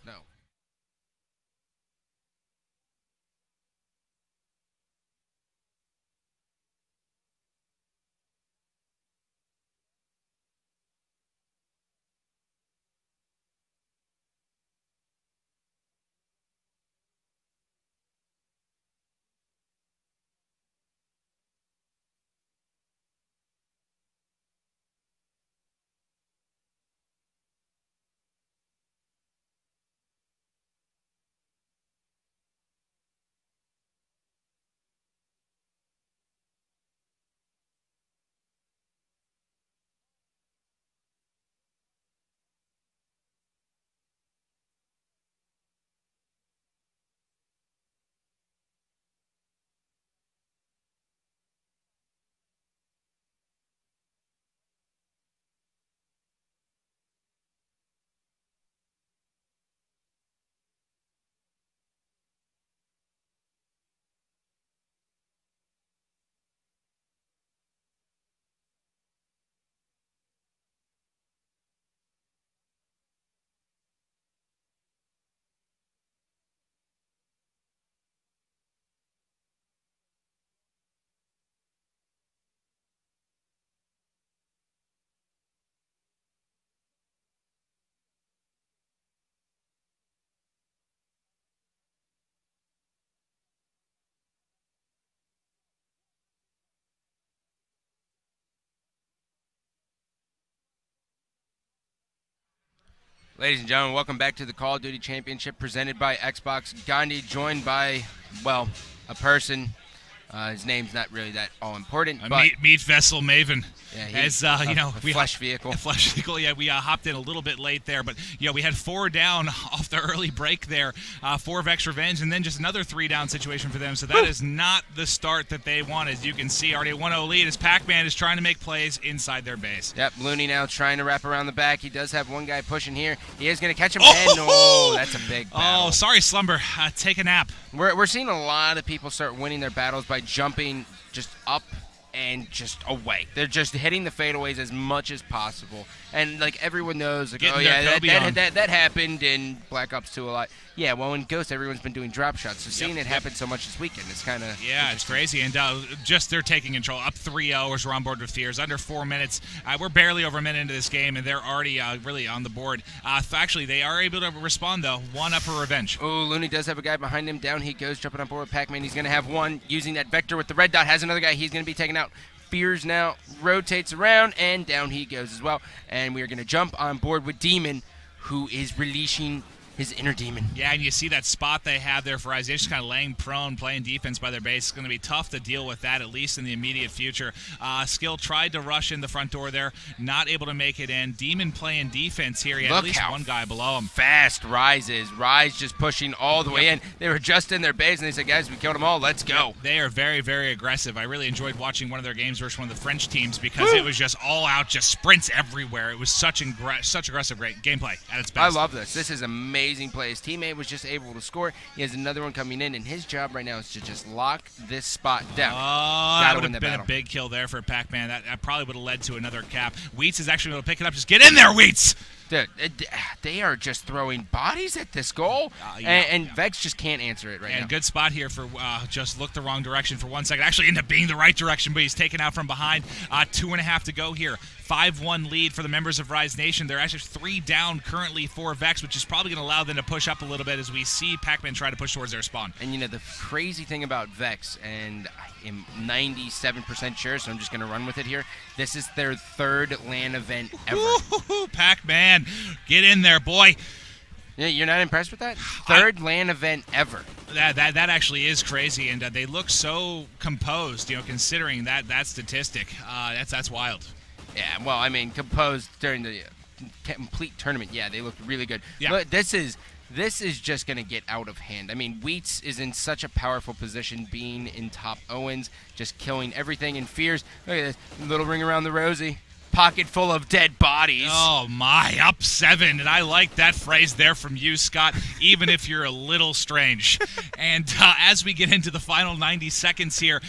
No. Ladies and gentlemen, welcome back to the Call of Duty Championship presented by Xbox. Gandhi joined by, well, a person. His name's not really that all important. But
Meat vessel Maven.
Yeah,
As
a flesh vehicle.
A flesh vehicle. Yeah, we hopped in a little bit late there, but we had 4 down off the early break there. 4 Vex Revenge, and then just another 3 down situation for them. So that is not the start that they want. As you can see, already a 1-0 lead as Pac-Man is trying to make plays inside their base.
Yep, Looney now trying to wrap around the back. He does have one guy pushing here. He is going to catch him. Oh, that's a big battle.
Oh, sorry, Slumber. Take a nap.
We're seeing a lot of people start winning their battles by jumping just up and just away. They're just hitting the fadeaways as much as possible. And, like, everyone knows, like,
Getting
oh, yeah,
their
that happened in Black Ops 2 a lot. Yeah, well, in Ghost, everyone's been doing drop shots. So seeing it happen so much this weekend, it's kind of
it's crazy. And just they're taking control. Up 3-0 as we're on board with Fears. Under 4 minutes. We're barely over a minute into this game, and they're already really on the board. Actually, they are able to respond, though. 1 up for Revenge.
Oh, Looney does have a guy behind him. Down he goes, jumping on board with Pac-Man. He's going to have one using that Vector with the red dot. Has another guy he's going to be taken out. Fears now rotates around, and down he goes as well. And we are going to jump on board with Demon, who is releasing his inner demon.
Yeah, and you see that spot they have there for Isaiah, just kind of laying prone, playing defense by their base. It's going to be tough to deal with that, at least in the immediate future. Skill tried to rush in the front door there, not able to make it in. Demon playing defense here. He had at least one guy below him.
Fast Rise is. Rise just pushing all the way in. They were just in their base, and they said, guys, we killed them all. Let's go.
They are very, very aggressive. I really enjoyed watching one of their games versus one of the French teams because it was just all out, just sprints everywhere. It was such aggressive great gameplay at its best.
I love this. This is amazing play. His teammate was just able to score. He has another one coming in, and his job right now is to just lock this spot down.
Oh, that would have been a big kill there for Pac-Man. That probably would have led to another cap. Wheats is actually going to pick it up. Just get in there, Wheats!
Dude, they are just throwing bodies at this goal, and Vex just can't answer it right now.
And good spot here for just looked the wrong direction for 1 second. Actually ended up being the right direction, but he's taken out from behind. 2.5 to go here. 5-1 lead for the members of Rise Nation. They're actually 3 down currently for Vex, which is probably going to allow them to push up a little bit as we see Pac-Man try to push towards their spawn.
And, you know, the crazy thing about Vex, and I am 97% sure, so I'm just going to run with it here, this is their 3rd LAN event ever.
Pac-Man, get in there, boy.
Yeah, you're not impressed with that? 3rd LAN event ever.
That actually is crazy, and they look so composed, you know, considering that statistic. That's wild.
Yeah, well, I mean, composed during the complete tournament, yeah, they looked really good.
Yeah.
But this is just going to get out of hand. I mean, Wheats is in such a powerful position being in top Owens, just killing everything and Fears. Look at this little ring around the rosy. Pocket full of dead bodies.
Oh, my, up 7. And I like that phrase there from you, Scott, even if you're a little strange. And as we get into the final 90 seconds here,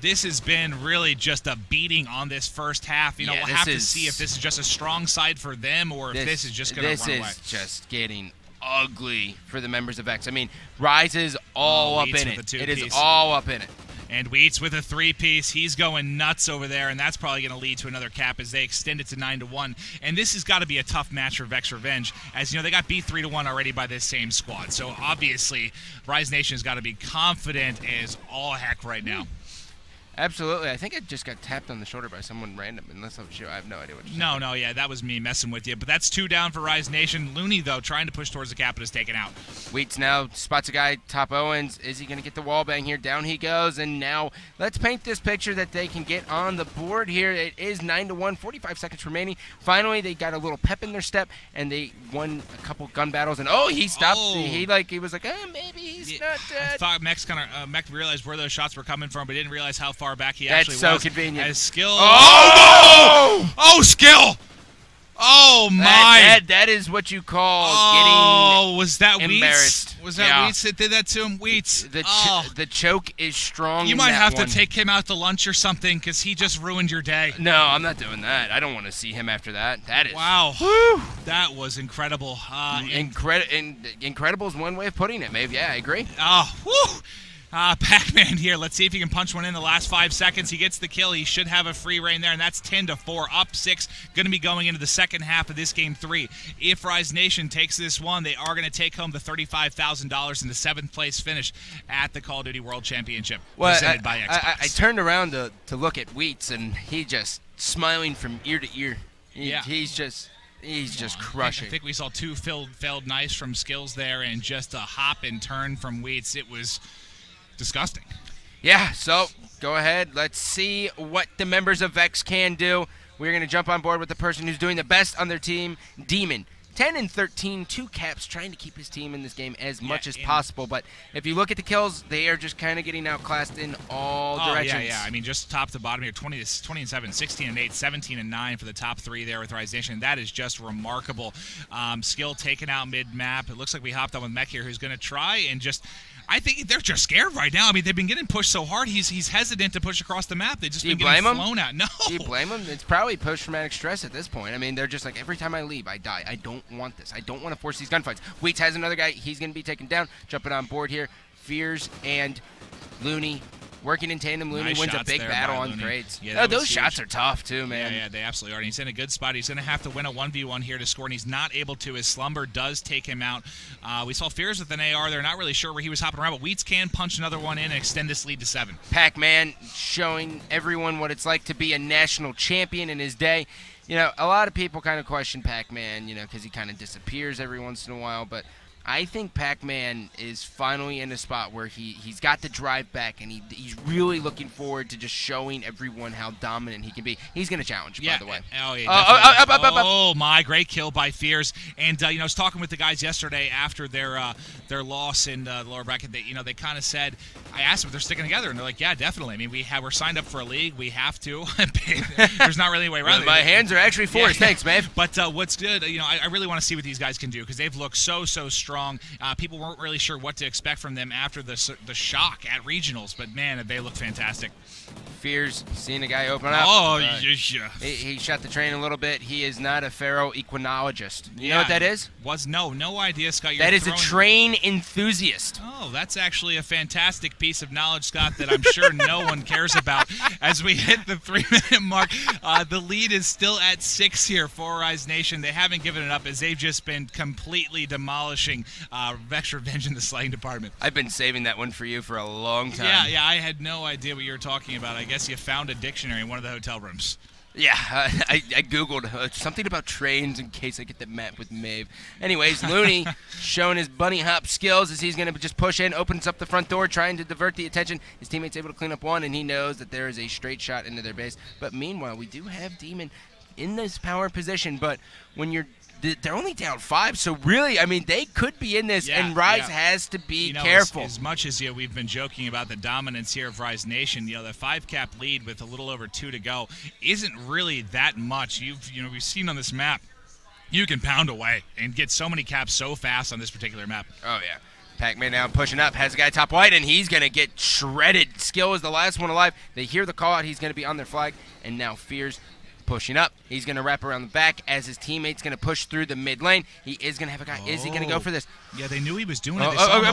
this has been really just a beating on this first half. You know, we'll have to see if this is just a strong side for them or if this is just going to run away.
This is just getting ugly for the members of X. I mean, Rise is all up in it. It is all up in it.
And Wheats with a 3-piece. He's going nuts over there, and that's probably going to lead to another cap as they extend it to 9-1. And this has got to be a tough match for Vex Revenge, as you know they got beat 3-1 already by this same squad. So obviously, Rise Nation's got to be confident as all heck right now.
Absolutely. I think I just got tapped on the shoulder by someone random. Unless I'm sure. I have no idea what you're saying.
No, yeah, that was me messing with you. But that's 2 down for Rise Nation. Looney, though, trying to push towards the cap, but is taken out.
Wheats now spots a guy, top Owens. Is he going to get the wall bang here? Down he goes. And now let's paint this picture that they can get on the board here. It is 9-1, 45 seconds remaining. Finally, they got a little pep in their step, and they won a couple gun battles. And, he stopped.
Oh.
He was like, maybe he's not dead.
I thought Mech realized where those shots were coming from, but didn't realize how far back he
That's
actually
so
was.
convenient.
As Skill.
Oh,
Skill! Oh, my.
That is what you call getting
was that
embarrassed.
Wheats? Was that Wheats that did that to him? Wheats.
The choke is strong.
You might have to take him out to lunch or something because he just ruined your day.
No, I'm not doing that. I don't want to see him after that. That is.
Wow.
Whew.
That was incredible.
Incredible is one way of putting it, Maeve. Yeah, I agree.
Whew. Pac-Man here. Let's see if he can punch one in the last 5 seconds. He gets the kill. He should have a free reign there, and that's 10-4, up 6. Going to be going into the second half of this game 3. If Rise Nation takes this one, they are going to take home the $35,000 in the 7th place finish at the Call of Duty World Championship presented by Xbox.
I turned around to look at Wheats, and he just smiling from ear to ear. He's just crushing.
I think we saw 2 failed knives from Skills there, and just a hop and turn from Wheats. It was disgusting.
Yeah, so go ahead. Let's see what the members of Vex can do. We're going to jump on board with the person who's doing the best on their team, Demon. 10-13, 2 caps, trying to keep his team in this game as much as possible. But if you look at the kills, they are just kind of getting outclassed in all directions.
Yeah. I mean, just top to bottom here, 20-7, 16-8, 17-9 for the top 3 there with Rise Nation. That is just remarkable. Skill taken out mid-map. It looks like we hopped on with Mech here, who's going to try and just... I think they're just scared right now. I mean, they've been getting pushed so hard. He's hesitant to push across the map. They've just been getting flown out. No.
Do you blame him? It's probably post-traumatic stress at this point. I mean, they're just like, every time I leave, I die. I don't want this. I don't want to force these gunfights. Wheats has another guy. He's going to be taken down. Jumping on board here. Fears and Looney working in tandem. Looney wins a big battle on trades. Yeah, those shots are tough too, man.
Yeah, they absolutely are. And he's in a good spot. He's going to have to win a 1v1 here to score, and he's not able to. His Slumber does take him out. We saw Fears with an AR. They're not really sure where he was hopping around, but Wheats can punch another one in and extend this lead to 7.
Pac-Man showing everyone what it's like to be a national champion in his day. You know, a lot of people kind of question Pac-Man, you know, because he kind of disappears every once in a while, but I think Pac-Man is finally in a spot where he's got the drive back, and he's really looking forward to just showing everyone how dominant he can be. He's going to challenge, by the way.
Oh, my, great kill by Fears. And, you know, I was talking with the guys yesterday after their loss in the lower bracket. They kind of said, I asked them if they're sticking together, and they're like, yeah, definitely. I mean, we're signed up for a league. We have to. There's not really a way around it.
My hands are actually forced. Thanks, man.
But what's good, you know, I really want to see what these guys can do because they've looked so strong strong. People weren't really sure what to expect from them after the shock at regionals, but man, they look fantastic.
Fears seeing a guy open up.
Oh,
he shot the train a little bit. He is not a ferroequinologist. You know what that is?
No idea, Scott.
That is a train enthusiast.
Oh, that's actually a fantastic piece of knowledge, Scott, that I'm sure no one cares about. As we hit the 3-minute mark, the lead is still at 6 here for Rise Nation. They haven't given it up as they've just been completely demolishing Vex Revenge in the slaying department.
I've been saving that one for you for a long time.
Yeah, I had no idea what you were talking about. I guess you found a dictionary in one of the hotel rooms.
Yeah, I Googled something about trains in case I get the map with Maeve. Anyways, Looney showing his bunny hop skills as he's going to just push in, opens up the front door, trying to divert the attention. His teammate's able to clean up one, and he knows that there is a straight shot into their base. But meanwhile, we do have Demon in this power position, but when they're only down 5, so really, I mean, they could be in this, and Rise has to be careful.
As much as we've been joking about the dominance here of Rise Nation, the 5-cap lead with a little over 2 to go isn't really that much. We've seen on this map, you can pound away and get so many caps so fast on this particular map.
Oh yeah. Pac-Man now pushing up, has a guy top white, and he's going to get shredded. Skill is the last one alive. They hear the call out, he's going to be on their flag, and now Fears pushing up. He's going to wrap around the back as his teammate's going to push through the mid lane. He is going to have a guy. Is he going to go for this?
Yeah, they knew he was doing it. Oh, my,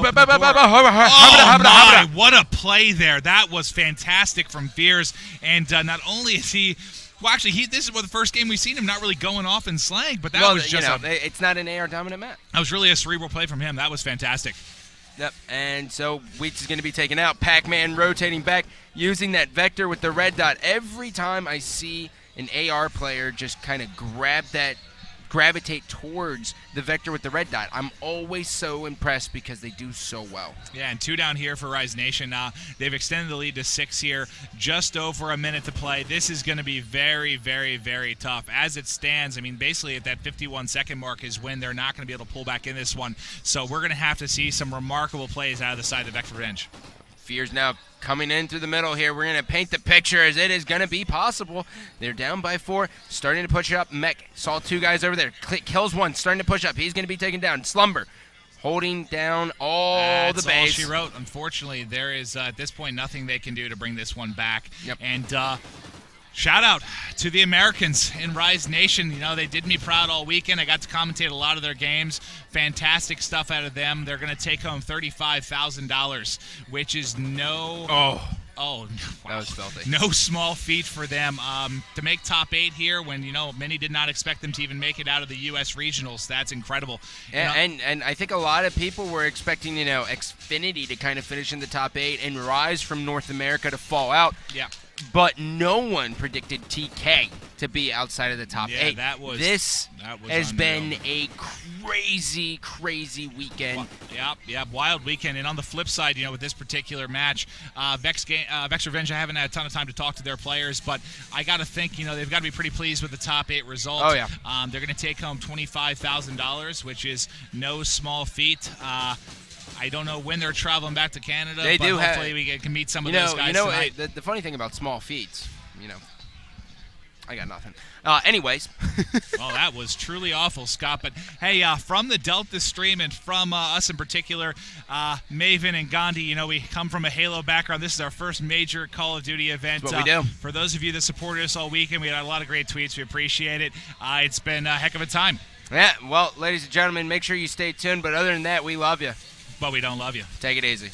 what a play there. That was fantastic from Fears. And not only is he... Well, actually, this is the first game we've seen him not really going off and slaying, but that was just
it's not an AR dominant map.
That was really a cerebral play from him. That was fantastic.
Yep, and so Weeks is going to be taken out. Pac-Man rotating back, using that vector with the red dot. Every time I see an AR player just kind of gravitate towards the vector with the red dot, I'm always so impressed because they do so well.
Yeah, and 2 down here for Rise Nation. They've extended the lead to 6 here, just over a minute to play. This is going to be very, very, very tough. As it stands, I mean, basically at that 51-second mark is when they're not going to be able to pull back in this one. So we're going to have to see some remarkable plays out of the side of Vex Revenge.
Fears now coming in through the middle here. We're going to paint the picture as it is going to be possible. They're down by 4, starting to push it up. Mech saw 2 guys over there. Kills one, starting to push up. He's going to be taken down. Slumber holding down all the base.
That's all she wrote. Unfortunately, there is, at this point, nothing they can do to bring this one back.
Yep.
And shout out to the Americans in Rise Nation. They did me proud all weekend. I got to commentate a lot of their games. Fantastic stuff out of them. They're going to take home $35,000, which is wow.
That was filthy.
No small feat for them. To make top 8 here when, many did not expect them to even make it out of the U.S. regionals. That's incredible.
And I think a lot of people were expecting, Xfinity to kind of finish in the top 8 and Rise from North America to fall out.
Yeah.
But no one predicted TK to be outside of the top 8. This has been a crazy, crazy weekend.
Yeah, wild weekend. And on the flip side, with this particular match, Vex Revenge, I haven't had a ton of time to talk to their players, but I got to think, they've got to be pretty pleased with the top 8 result.
Oh, yeah.
They're going to take home $25,000, which is no small feat. I don't know when they're traveling back to Canada, but hopefully we can meet some of those guys tonight.
The funny thing about small feats, I got nothing. Anyways.
Well, that was truly awful, Scott. But, hey, from the Delta stream and from us in particular, Maven and Gandhi, we come from a Halo background. This is our first major Call of Duty event.
That's what we do.
For those of you that supported us all weekend, we had a lot of great tweets. We appreciate it. It's been a heck of a time.
Yeah, well, ladies and gentlemen, make sure you stay tuned. But other than that, we love you.
But we don't love you.
Take it easy.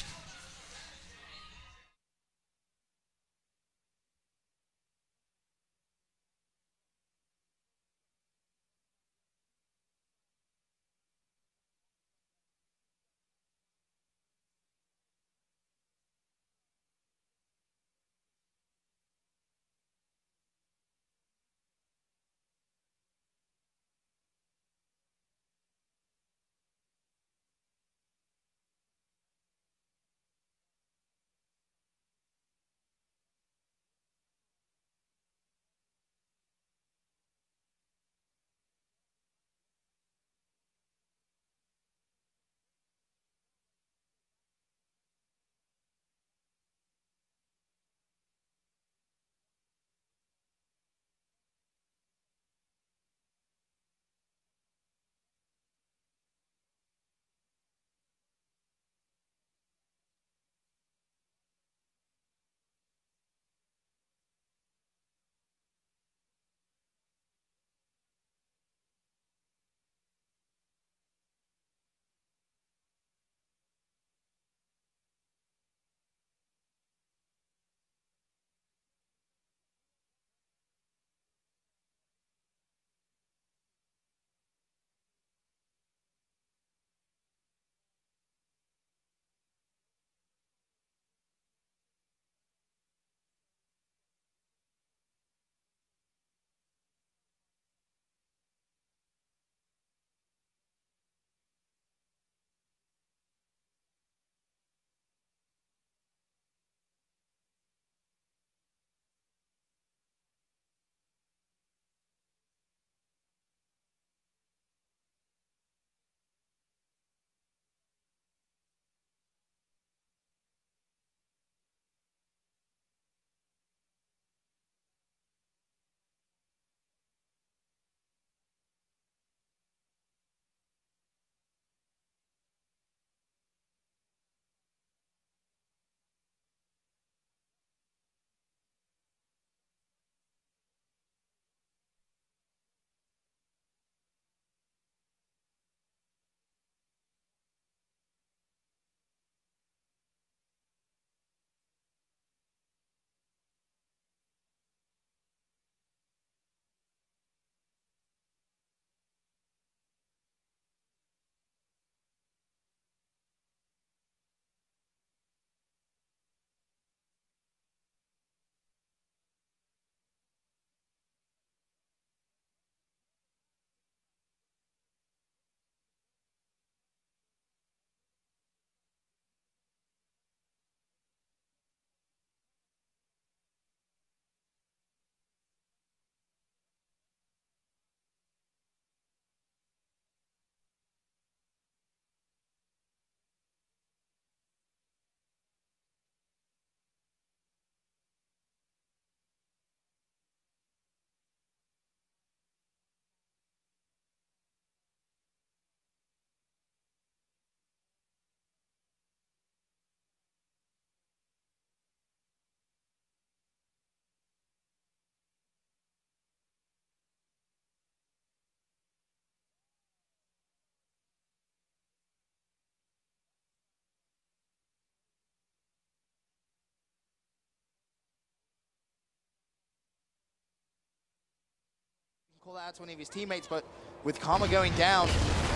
pull out to any of his teammates, but with Karma going down,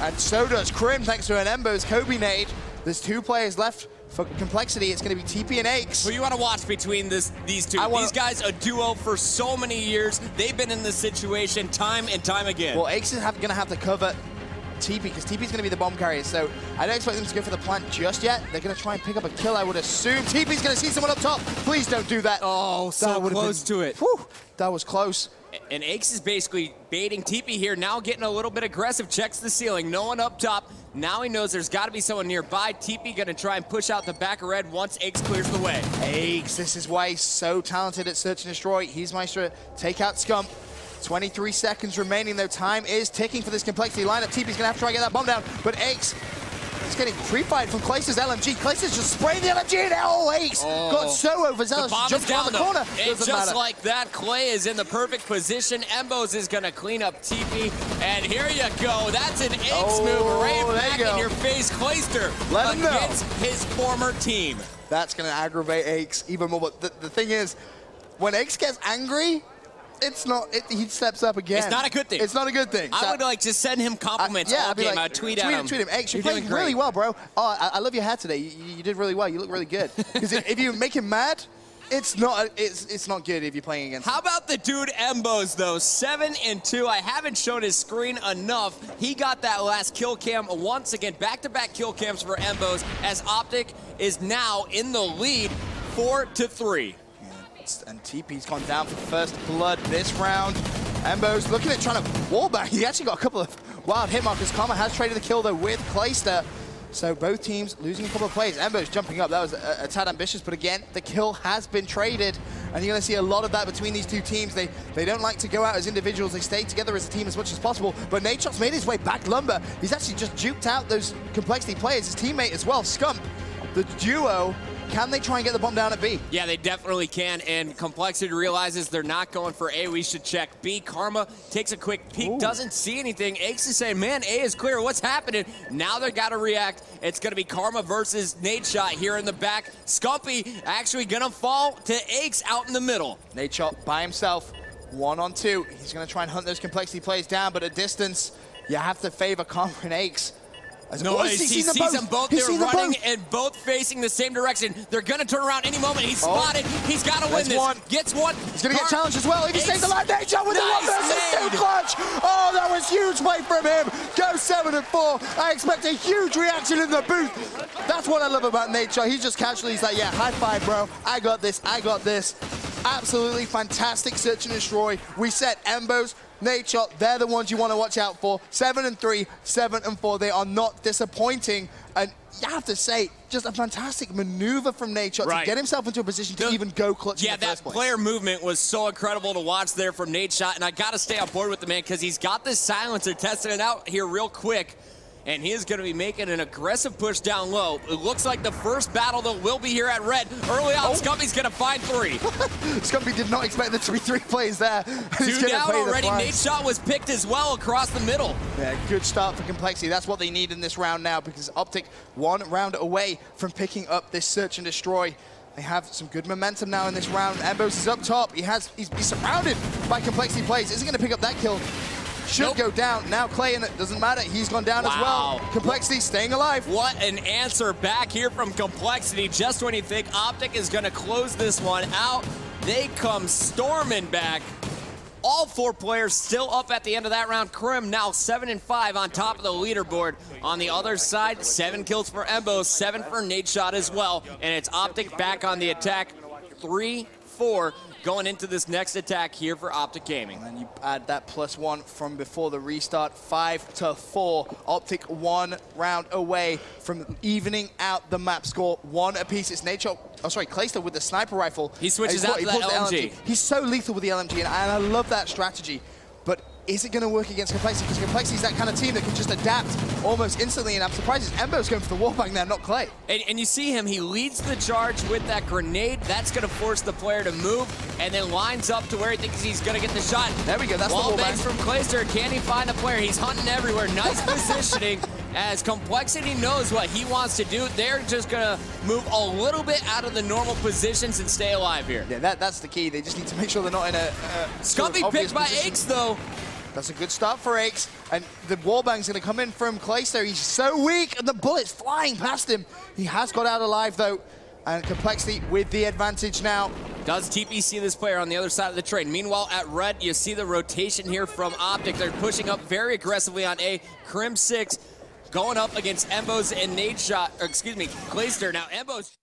and so does Crim thanks to an Embo's Kobe nade. There's 2 players left for Complexity. It's going to be TP and Aches.
Who you want to watch between these two? These guys, a duo for so many years. They've been in this situation time and time again.
Well, Aches is going to have to cover TP, because TP's going to be the bomb carrier, so I don't expect them to go for the plant just yet. They're going to try and pick up a kill, I would assume. TP's going to see someone up top. Please don't do that.
Oh, so close to it.
Whew, that was close.
And Aches is basically baiting TP here, now getting a little bit aggressive, checks the ceiling, no one up top. Now he knows there's got to be someone nearby. TP going to try and push out the back of red once Aches clears the way.
Aches, this is why he's so talented at Search and Destroy. He's managed to take out Scump. 23 seconds remaining, though. Time is ticking for this Complexity lineup. TP's going to have to try and get that bomb down, but Aches is getting pre-fired from Clayster's LMG. Clayster's just spraying the LMG, and Aches got so overzealous.
The bomb
Jumps
is down
around the corner.
And just like that, Clay is in the perfect position. Embos is going to clean up TP, and here you go. That's an Aches move right back in your face. Clayster against his former team.
That's going to aggravate Aches even more, but the thing is, when Aches gets angry, it's not. He steps up again.
It's not a good thing.
It's not a good thing.
I would like just send him compliments all game. I'd tweet at him.
Tweet him. Aches, you're playing really well, bro. Oh, I love your hat today. You did really well. You look really good. Because if you make him mad, it's not good if you're playing against him.
How about the dude Embos, though? 7-2. I haven't shown his screen enough. He got that last kill cam once again. Back-to-back kill cams for Embos, as Optic is now in the lead 4-3.
And TP's gone down for first blood this round. Embo's looking at trying to wallbang. He actually got a couple of wild hit markers. Karma has traded the kill, though, with Clayster. So both teams losing a couple of players. Embo's jumping up. That was a tad ambitious, but again, the kill has been traded. And you're going to see a lot of that between these two teams. They don't like to go out as individuals. They stay together as a team as much as possible. But Nadeshot's made his way back Lumber. He's actually just juked out those Complexity players. His teammate as well, Scump. The duo. Can they try and get the bomb down at B?
Yeah, they definitely can, and Complexity realizes they're not going for A. We should check B. Karma takes a quick peek, doesn't see anything. Aches is saying, man, A is clear. What's happening? Now they got to react. It's going to be Karma versus Nadeshot here in the back. Scumpy actually going to fall to Aches out in the middle.
Nadeshot by himself, 1-on-2. He's going to try and hunt those Complexity players down, but at distance, you have to favor Karma and Aches.
No, he sees them both. They're running and both facing the same direction. They're going to turn around any moment. He's spotted. He's got to win this. Gets one.
He's going to get challenged as well. If he stays alive, Nadeshot with the 1-versus-2 clutch. Oh, that was huge play from him. Go 7-4. I expect a huge reaction in the booth. That's what I love about Nadeshot. He's just casually, he's like, yeah, high five, bro. I got this. I got this. Absolutely fantastic Search and Destroy. We said Embos, Nadeshot, they're the ones you want to watch out for. 7-3, 7-4. They are not disappointing. And you have to say, just a fantastic maneuver from Nadeshot to get himself into a position to even go clutch in the first place.
Player movement was so incredible to watch there from Nadeshot. And I got to stay on board with the man because he's got this silencer, testing it out here real quick. And he is going to be making an aggressive push down low. It looks like the first battle that will be here at red. Early on, Scumpy's going to find 3.
Scumpy did not expect there to be 3 plays there.
2 down already. Nadeshot was picked as well across the middle.
Yeah, good start for Complexity. That's what they need in this round now, because Optic 1 round away from picking up this Search and Destroy. They have some good momentum now in this round. Embos is up top. He's surrounded by Complexity plays. Is he going to pick up that kill? Should go down. Now Clay, and it doesn't matter. He's gone down as well. Complexity staying alive.
What an answer back here from Complexity. Just when you think Optic is going to close this one out, they come storming back. All 4 players still up at the end of that round. Crim now 7-5 on top of the leaderboard. On the other side, 7 kills for Embos, 7 for Nadeshot as well. And it's Optic back on the attack. 3-4. Going into this next attack here for Optic Gaming.
And you add that +1 from before the restart, 5-4. Optic 1 round away from evening out the map score. 1 apiece. It's Nadeshot, Clayster with the sniper rifle.
He switches out to that LMG.
He's so lethal with the LMG, and I love that strategy. But is it going to work against Complexity? Because Complexity is that kind of team that can just adapt almost instantly, and I'm surprised Embo's going for the wallbang there, not Clay.
And you see him, he leads the charge with that grenade. That's going to force the player to move, and then lines up to where he thinks he's going to get the shot.
There we go, that's the wallbang.
From Clayster. Can he find the player? He's hunting everywhere. Nice positioning. As Complexity knows what he wants to do, they're just going to move a little bit out of the normal positions and stay alive here.
Yeah, that's the key. They just need to make sure they're not in a
Scumpy picked by Aches, though.
That's a good start for Aches. And the wallbang's going to come in from Clayster. He's so weak, and the bullet's flying past him. He has got out alive, though. And Complexity with the advantage now.
Does TP see this player on the other side of the train? Meanwhile, at red, you see the rotation here from Optic. They're pushing up very aggressively on A. Crim 6 going up against Embos and Nade Shot, or excuse me, Clayster. Now, Embos...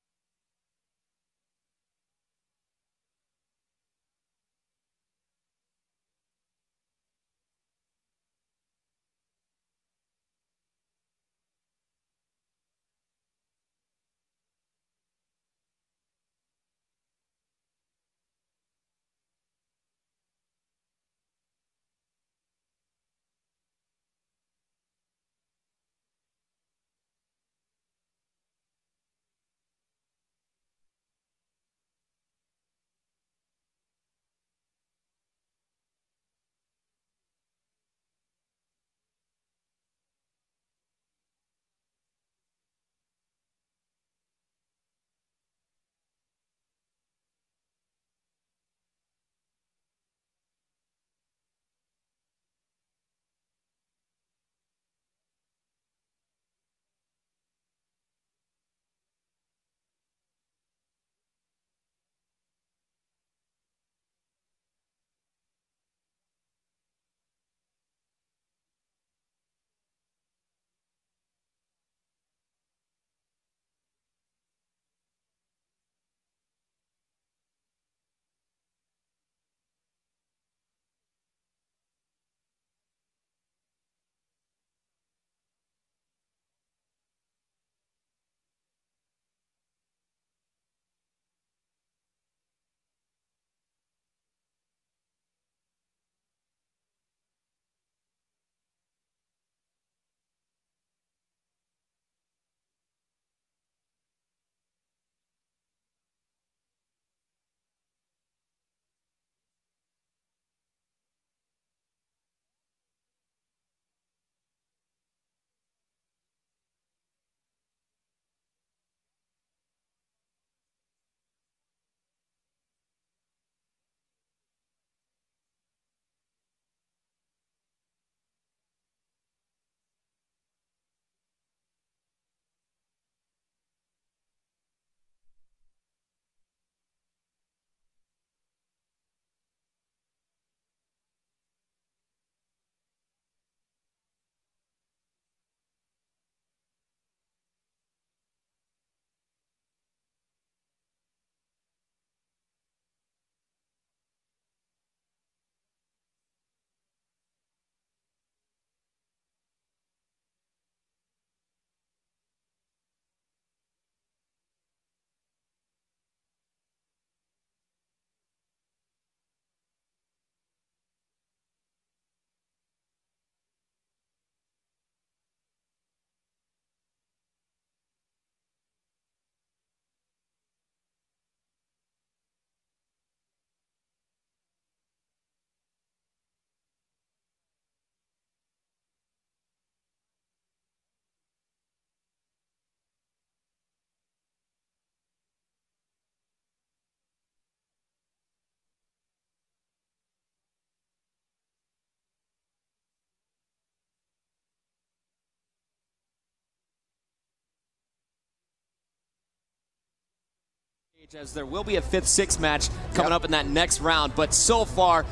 as there will be a 5th-6 match coming up in that next round, but so far,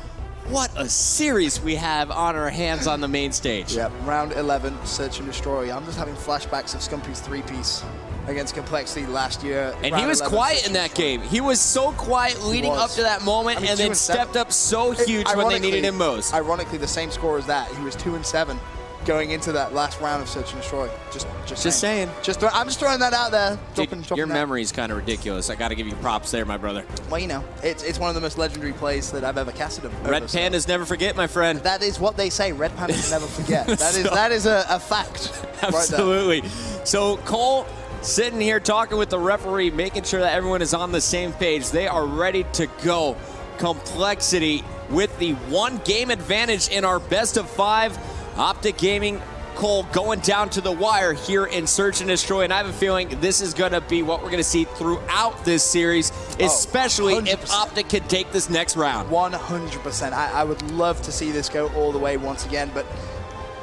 what a series we have on our hands on the main stage.
Yep, round 11, Search and Destroy. I'm just having flashbacks of Scumpy's 3-piece against Complexity last year.
And he was quiet in that game. He was so quiet leading up to that moment, and then stepped up so huge when they needed him most.
Ironically, the same score as that. He was 2-7 going into that last round of Search and Destroy. Just saying. I'm just throwing that out there.
Dude, your memory's kind of ridiculous. I got to give you props there, my brother.
Well, you know, it's one of the most legendary plays that I've ever casted him.
Red Pandas never forget, my friend.
That is what they say. Red Pandas never forget. That is a fact.
Absolutely. Right. So Cole sitting here talking with the referee, making sure that everyone is on the same page. They are ready to go. Complexity with the 1-game advantage in our best of 5. Optic Gaming, Cole going down to the wire here in Search and Destroy, and I have a feeling this is going to be what we're going to see throughout this series. especially if Optic can take this next round.
100%. I would love to see this go all the way once again, but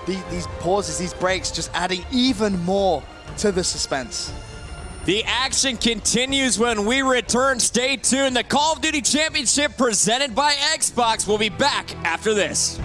these pauses, these breaks, just adding even more to the suspense.
The action continues when we return. Stay tuned. The Call of Duty Championship presented by Xbox will be back after this.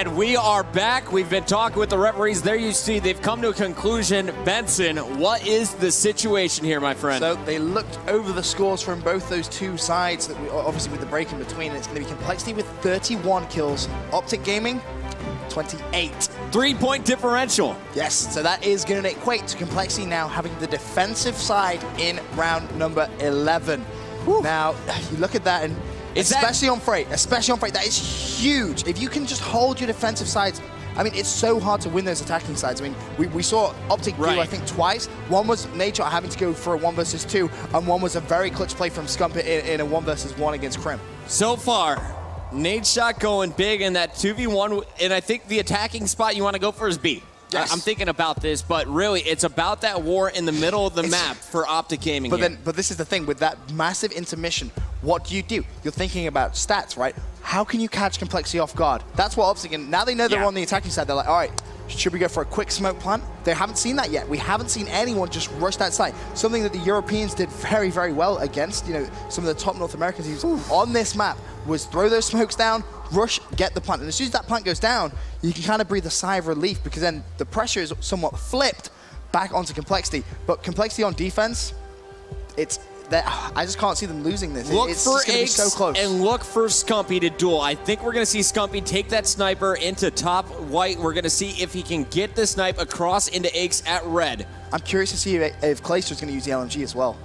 And we are back. We've been talking with the referees. There you see they've come to a conclusion. Benson, what is the situation here, my friend?
So they looked over the scores from both those two sides, that obviously with the break in between. It's going to be Complexity with 31 kills. Optic Gaming 28.
3-point differential.
Yes, so that is going to equate to Complexity now having the defensive side in round number 11. Whew. Now, you look at that, and especially on Freight, that is huge. If you can just hold your defensive sides, I mean, it's so hard to win those attacking sides. I mean, we saw Optic do, I think, twice. One was Nature having to go for a 1 versus 2, and one was a very clutch play from Scump in a 1 versus 1 against Crim.
So far, Nadeshot going big in that 2v1, and I think the attacking spot you want to go for is B. Yes. I'm thinking about this, but really, it's about that war in the middle of the map for Optic Gaming.
But this is the thing, with that massive intermission, what do? You're thinking about stats, right? How can you catch Complexity off guard? That's what Optic, and now they know they're on the attacking side, they're like, all right, should we go for a quick smoke plant? They haven't seen that yet. We haven't seen anyone just rush that site. Something that the Europeans did very, very well against, you know, some of the top North American teams on this map was throw those smokes down, rush, get the plant. And as soon as that plant goes down, you can kind of breathe a sigh of relief because then the pressure is somewhat flipped back onto Complexity. But Complexity on defense, I just can't see them losing this.
Look
it's
for
just going to be so close.
And look for Scumpy to duel. I think we're going to see Scumpy take that sniper into top white. We're going to see if he can get the snipe across into Aches at red.
I'm curious to see if Clayster's going to use the LMG as well.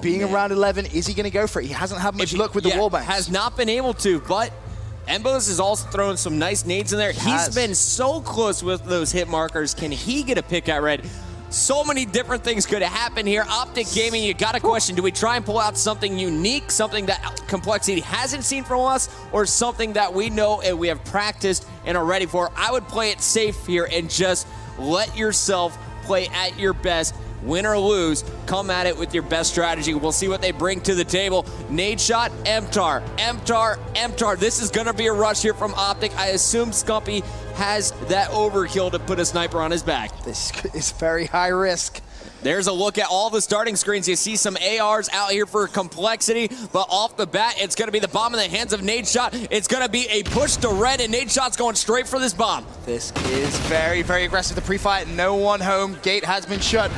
Being around 11, is he going to go for it? He hasn't had much luck with the wallbangs.
Has not been able to, but Embos is also throwing some nice nades in there. He's been so close with those hit markers. Can he get a pick at red? So many different things could happen here. Optic Gaming, you got a question. Do we try and pull out something unique, something that Complexity hasn't seen from us, or something that we know and we have practiced and are ready for? I would play it safe here and just let yourself play at your best. Win or lose, come at it with your best strategy. We'll see what they bring to the table. Nadeshot, MTAR, MTAR, MTAR. This is going to be a rush here from Optic. I assume Scumpy has that overkill to put a sniper on his back.
This is very high risk.
There's a look at all the starting screens. You see some ARs out here for Complexity, but off the bat, it's going to be the bomb in the hands of Nadeshot. It's going to be a push to red, and Nadeshot's going straight for this bomb.
This is very, very aggressive. The pre-fight, no one home. Gate has been shut.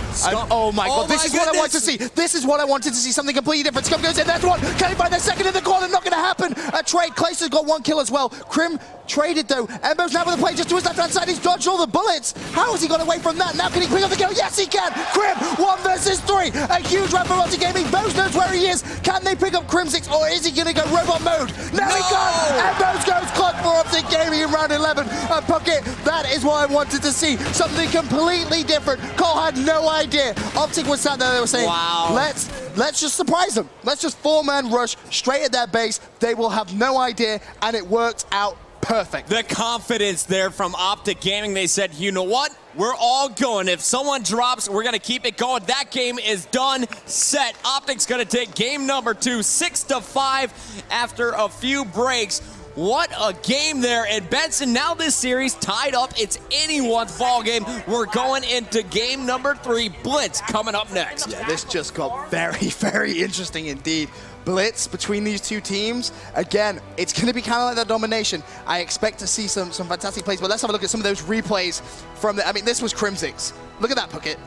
Oh my God, this is what I want to see. This is what I wanted to see, something completely different. Scum goes in, that's one. Can he find the second in the corner? Not going to happen. A trade. Clayster's got 1 kill as well. Crim traded though. Embo's now with the play just to his left-hand side. He's dodged all the bullets. How has he got away from that? Now can he pick up the kill? Yes, he can. Crim, 1 versus 3. A huge round for Optic Gaming. Bose knows where he is. Can they pick up Crim6 or is he going to go robot mode? No, he can't. And Bose goes clutch for Optic Gaming in round 11. And Puckett, that is what I wanted to see. Something completely different. Cole had no idea. Optic was sat there, they were saying,
wow,
let's just surprise them. Let's just 4-man rush straight at their base. They will have no idea, and it worked out perfect.
The confidence there from Optic Gaming. They said, you know what? We're all going. If someone drops, we're going to keep it going. That game is done, set. Optic's going to take game number 2, 6-5 after a few breaks. What a game there. And Benson, now this series tied up. It's anyone's ball game. We're going into game number 3. Blitz coming up next.
Yeah, this just got very, very interesting indeed. Blitz between these two teams. Again, it's going to be kind of like that domination. I expect to see some fantastic plays, but let's have a look at some of those replays from the, I mean, this was Crim6. Look at that, Puckett.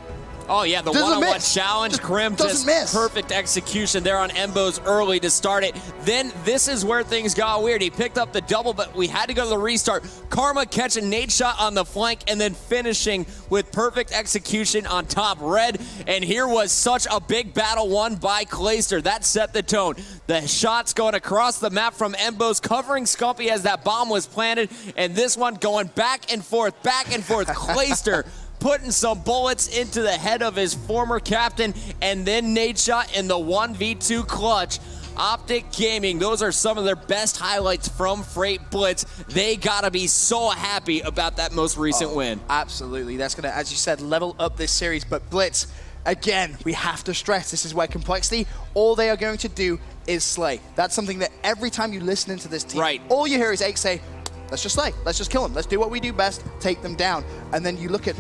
Oh, yeah, the one-on-one challenge. Crim just perfect execution there on Embos early to start it. Then this is where things got weird. He picked up the double, but we had to go to the restart. Karma catching Nadeshot on the flank and then finishing with perfect execution on top red. And here was such a big battle won by Clayster. That set the tone. The shots going across the map from Embos, covering Scumpy as that bomb was planted. And this one going back and forth, Clayster putting some bullets into the head of his former captain, and then Nadeshot in the 1v2 clutch. Optic Gaming, those are some of their best highlights from Freight Blitz. They gotta be so happy about that most recent win.
Absolutely, that's gonna, as you said, level up this series. But Blitz, again, we have to stress, this is where Complexity, all they are going to do is slay. That's something that every time you listen into this team, all you hear is Ake say, let's just slay, let's just kill them, let's do what we do best, take them down. And then you look at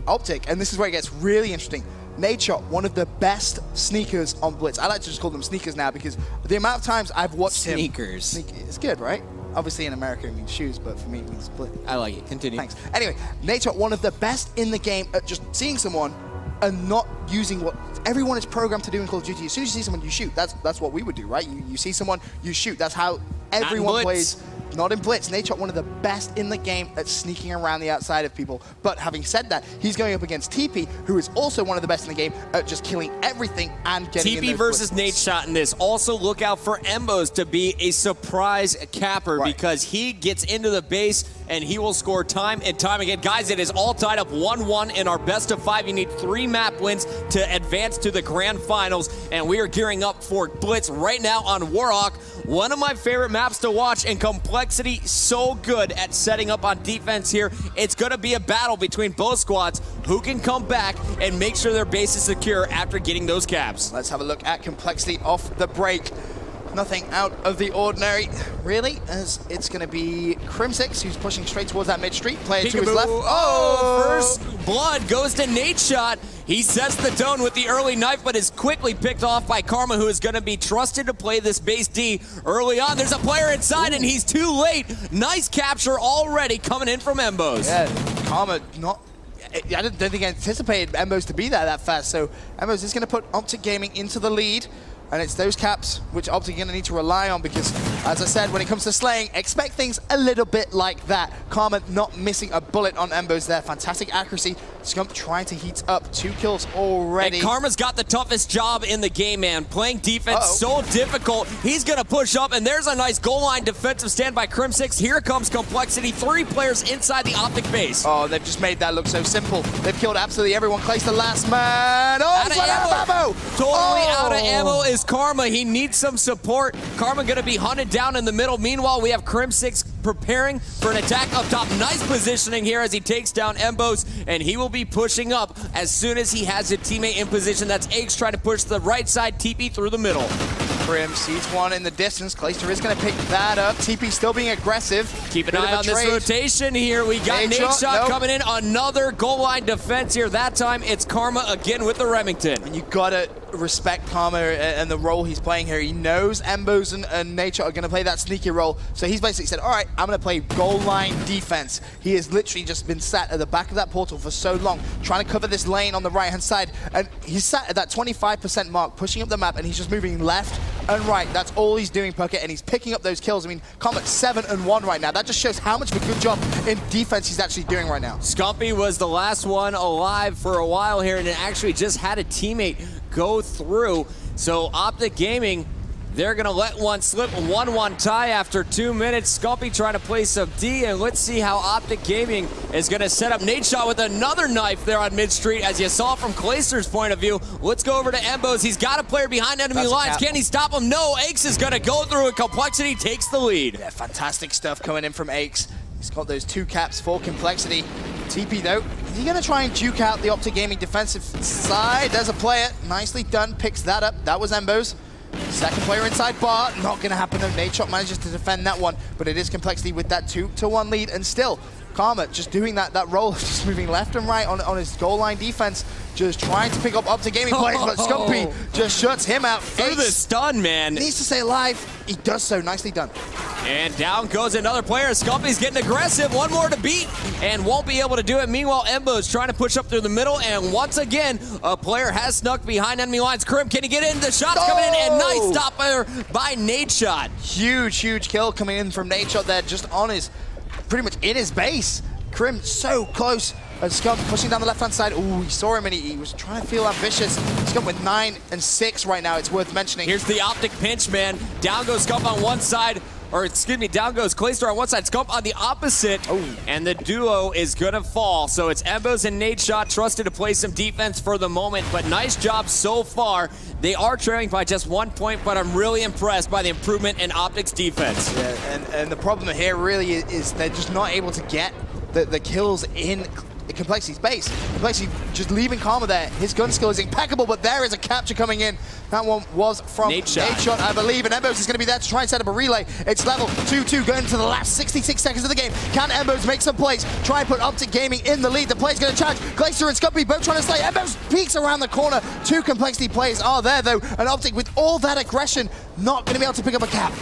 Optic, and this is where it gets really interesting. Nadeshot, one of the best sneakers on Blitz. I like to just call them sneakers now because the amount of times I've watched him.
Sneakers.
It's good, right? Obviously in America it means shoes, but for me it means Blitz.
I like it. Continue.
Thanks. Anyway, Nadeshot, one of the best in the game at just seeing someone and not using what everyone is programmed to do in Call of Duty. As soon as you see someone, you shoot. That's what we would do, right? You see someone, you shoot. That's how everyone plays not in Blitz. Nadeshot, one of the best in the game at sneaking around the outside of people. But having said that, he's going up against TP, who is also one of the best in the game at just killing everything and getting in those
TP versus Nadeshot in this. Also look out for Embos to be a surprise capper because he gets into the base and he will score time and time again. Guys, it is all tied up 1-1 in our best of 5. You need 3 map wins to advance to the grand finals, and we are gearing up for Blitz right now on Warhawk. One of my favorite maps to watch, and Complexity so good at setting up on defense here. It's going to be a battle between both squads. Who can come back and make sure their base is secure after getting those caps?
Let's have a look at Complexity off the break. Nothing out of the ordinary, really, as it's going to be Crim6 who's pushing straight towards that mid-street. Player 2 is left.
Oh, first blood goes to Nadeshot. He sets the tone with the early knife, but is quickly picked off by Karma, who is going to be trusted to play this base D early on. There's a player inside, and he's too late. Nice capture already coming in from Embos.
Yeah, Karma not... I don't think I anticipated Embos to be that fast, so Embos is going to put Optic Gaming into the lead. And it's those caps which Optic are going to need to rely on because, as I said, when it comes to slaying, expect things a little bit like that. Karma not missing a bullet on Embos there. Fantastic accuracy. Scump trying to heat up. 2 kills already.
And Karma's got the toughest job in the game, man. Playing defense so difficult. He's going to push up, and there's a nice goal line defensive stand by Crim6. Here comes Complexity. 3 players inside the Optic base.
Oh, they've just made that look so simple. They've killed absolutely everyone. Clay's the last man. Oh,
out of ammo. Totally out of ammo is Karma. He needs some support. Karma going to be hunted down in the middle. Meanwhile, we have Crim6 preparing for an attack up top. Nice positioning here as he takes down Embos, and he will be pushing up as soon as he has a teammate in position. That's Aches trying to push the right side, TP through the middle.
Crim sees one in the distance. Clayster is going to pick that up. TP still being aggressive.
Keep an eye on this rotation here. We got Nadeshot coming in. Another goal line defense here. That time it's Karma again with the Remington.
And you got to respect Karma and the role he's playing here. He knows Embos and Nadeshot are going to play that sneaky role. So he's basically said, all right, I'm going to play goal line defense. He has literally just been sat at the back of that portal for so long, trying to cover this lane on the right-hand side. And he's sat at that 25% mark, pushing up the map, and he's just moving left and right. That's all he's doing, Puckett, and he's picking up those kills. I mean, Karma's 7-1 right now. That just shows how much of a good job in defense he's actually doing right now.
Scumpy was the last one alive for a while here, and it actually just had a teammate go through. So Optic Gaming, they're going to let one slip. 1-1 tie after 2 minutes. Scumpy trying to play some D, and let's see how Optic Gaming is going to set up. Nadeshot with another knife there on mid-street, as you saw from Clayster's point of view. Let's go over to Embos. He's got a player behind enemy lines. Can he stop him? No. Aches is going to go through, and Complexity takes the lead.
Yeah, fantastic stuff coming in from Aches. He's got those 2 caps for Complexity. TP, though, is he going to try and juke out the Optic Gaming defensive side? There's a player. Nicely done. Picks that up. That was Embos. Second player inside bar. Not going to happen, though. Nadeshot manages to defend that one, but it is Complexity with that 2-1 lead. And still, Karma just doing that role, just moving left and right on his goal line defense, just trying to pick up Optic Gaming plays, but Scumpy just shuts him out.
Through the stun, man.
Needs to stay alive. He does so. Nicely done.
And down goes another player. Scumpy's getting aggressive. One more to beat and won't be able to do it. Meanwhile, Embo's trying to push up through the middle, and once again, a player has snuck behind enemy lines. Crim, can he get in? The shot's coming in, and nice stop there by Nadeshot.
Huge kill coming in from Nadeshot there, just on his, pretty much in his base. Crim so close. Scump pushing down the left-hand side. Ooh, he saw him and he was trying to feel ambitious. Scump with 9 and 6 right now, it's worth mentioning.
Here's the Optic pinch, man. Down goes Scump on one side, or excuse me, down goes Clayster on one side, Scump on the opposite, and the duo is gonna fall. So it's Embos and Nadeshot trusted to play some defense for the moment, but nice job so far. They are trailing by just 1 point, but I'm really impressed by the improvement in Optic's defense.
Yeah, and the problem here really is they're just not able to get the kills in Complexity's base. Complexity just leaving Karma there. His gun skill is impeccable, but there is a capture coming in. That one was from Nadeshot, I believe, and Embos is going to be there to try and set up a relay. It's level 2-2 going into the last 66 seconds of the game. Can Embos make some plays? Try and put Optic Gaming in the lead. The play's going to charge. Glacier and Scumpy both trying to slay. Embos peeks around the corner. 2 Complexity players are there, though, and Optic, with all that aggression, not going to be able to pick up a cap.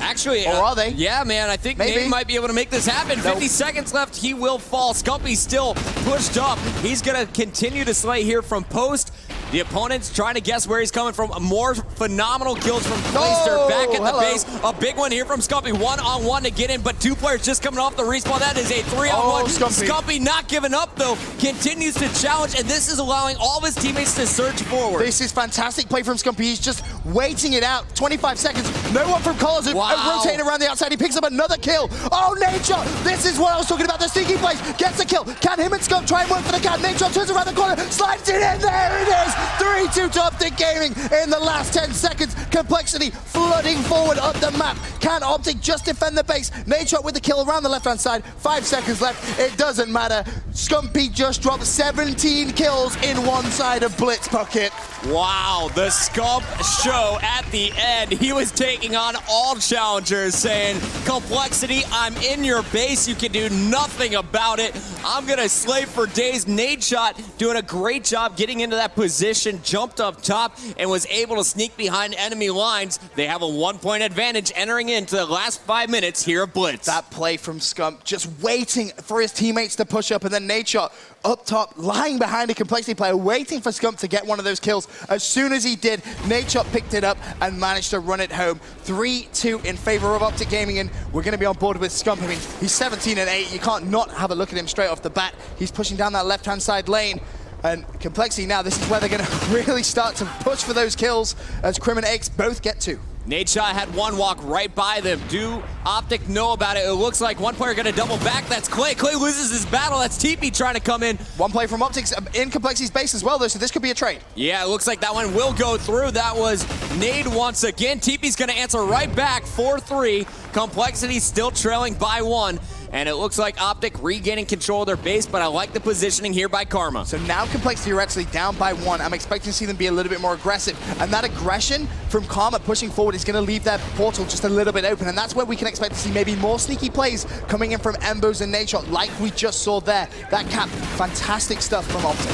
Actually,
or are they?
Yeah, man, I think Nate might be able to make this happen. 50 seconds left, he will fall. Scumpy's still pushed up. He's going to continue to slay here from post. The opponent's trying to guess where he's coming from. More phenomenal kills from Clayster back at the base. A big one here from Scumpy. One-on-one to get in, but 2 players just coming off the respawn. That is a 3-on-1. Scumpy not giving up, though. Continues to challenge, and this is allowing all of his teammates to surge forward.
This is fantastic play from Scumpy. He's just waiting it out. 25 seconds. No one from Collins. Rotating around the outside. He picks up another kill. Oh, Nature! This is what I was talking about. The sneaky plays. Gets a kill. Can him and Scump try and work for the cat? Nature turns around the corner. Slides it in. There it is. 3-2 to Optic Gaming in the last 10 seconds. Complexity flooding forward up the map. Can Optic just defend the base? Nature with the kill around the left-hand side. 5 seconds left. It doesn't matter. Scumpy just dropped 17 kills in one side of Blitz Bucket.
Wow, the Scump show at the end. He was taking on all challengers, saying, Complexity, I'm in your base. You can do nothing about it. I'm going to slay for days. Nadeshot doing a great job getting into that position, jumped up top, and was able to sneak behind enemy lines. They have a 1-point advantage entering into the last 5 minutes here at Blitz.
That play from Scump, just waiting for his teammates to push up, and then Nadeshot up top, lying behind a Complexity player, waiting for Scump to get one of those kills. As soon as he did, Nadeshot picked it up and managed to run it home. 3-2 in favor of Optic Gaming, and we're going to be on board with Scump. I mean, he's 17-8. You can't not have a look at him straight off the bat. He's pushing down that left-hand side lane. And Complexity now, this is where they're going to really start to push for those kills, as Crim and X both get 2.
Nadeshot had one walk right by them. Do Optic know about it? It looks like one player going to double back. That's Clay. Clay loses his battle. That's TP trying to come in.
One play from Optic's in Complexity's base as well, though, so this could be a trade.
Yeah, it looks like that one will go through. That was Nade once again. TP's going to answer right back. 4-3. Complexity still trailing by 1. And it looks like Optic regaining control of their base, but I like the positioning here by Karma.
So now Complexity are actually down by 1. I'm expecting to see them be a little bit more aggressive. And that aggression from Karma pushing forward is going to leave that portal just a little bit open. And that's where we can expect to see maybe more sneaky plays coming in from Embos and Nadeshot, like we just saw there. That cap, fantastic stuff from Optic.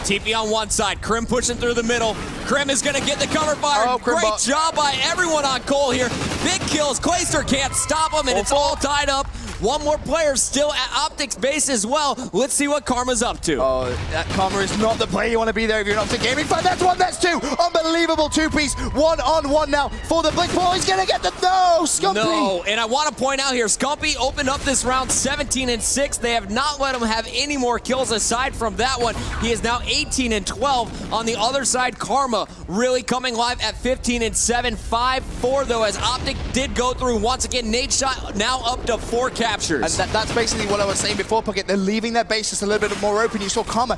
TP on one side, Crim pushing through the middle. Crim is going to get the cover fire.
Oh,
great job by everyone on Cole here. Big kills. Clayster can't stop him, and it's all tied up. One more player still at Optic's base as well. Let's see what Karma's up to.
Oh, that Karma is not the player you want to be there if you're an Optic Gaming fan. That's 1, that's 2. Unbelievable 2-piece. 1-on-1 now for the Blink ball. He's going to get the Scumpy.
No, and I want to point out here, Scumpy opened up this round 17-6. They have not let him have any more kills aside from that one. He is now 18-12. On the other side, Karma really coming live at 15-7. 5-4 though, as Optic did go through once again. Nadeshot now up to 4 captures.
And that's basically what I was saying before, Puckett. They're leaving their base just a little bit more open. You saw Karma,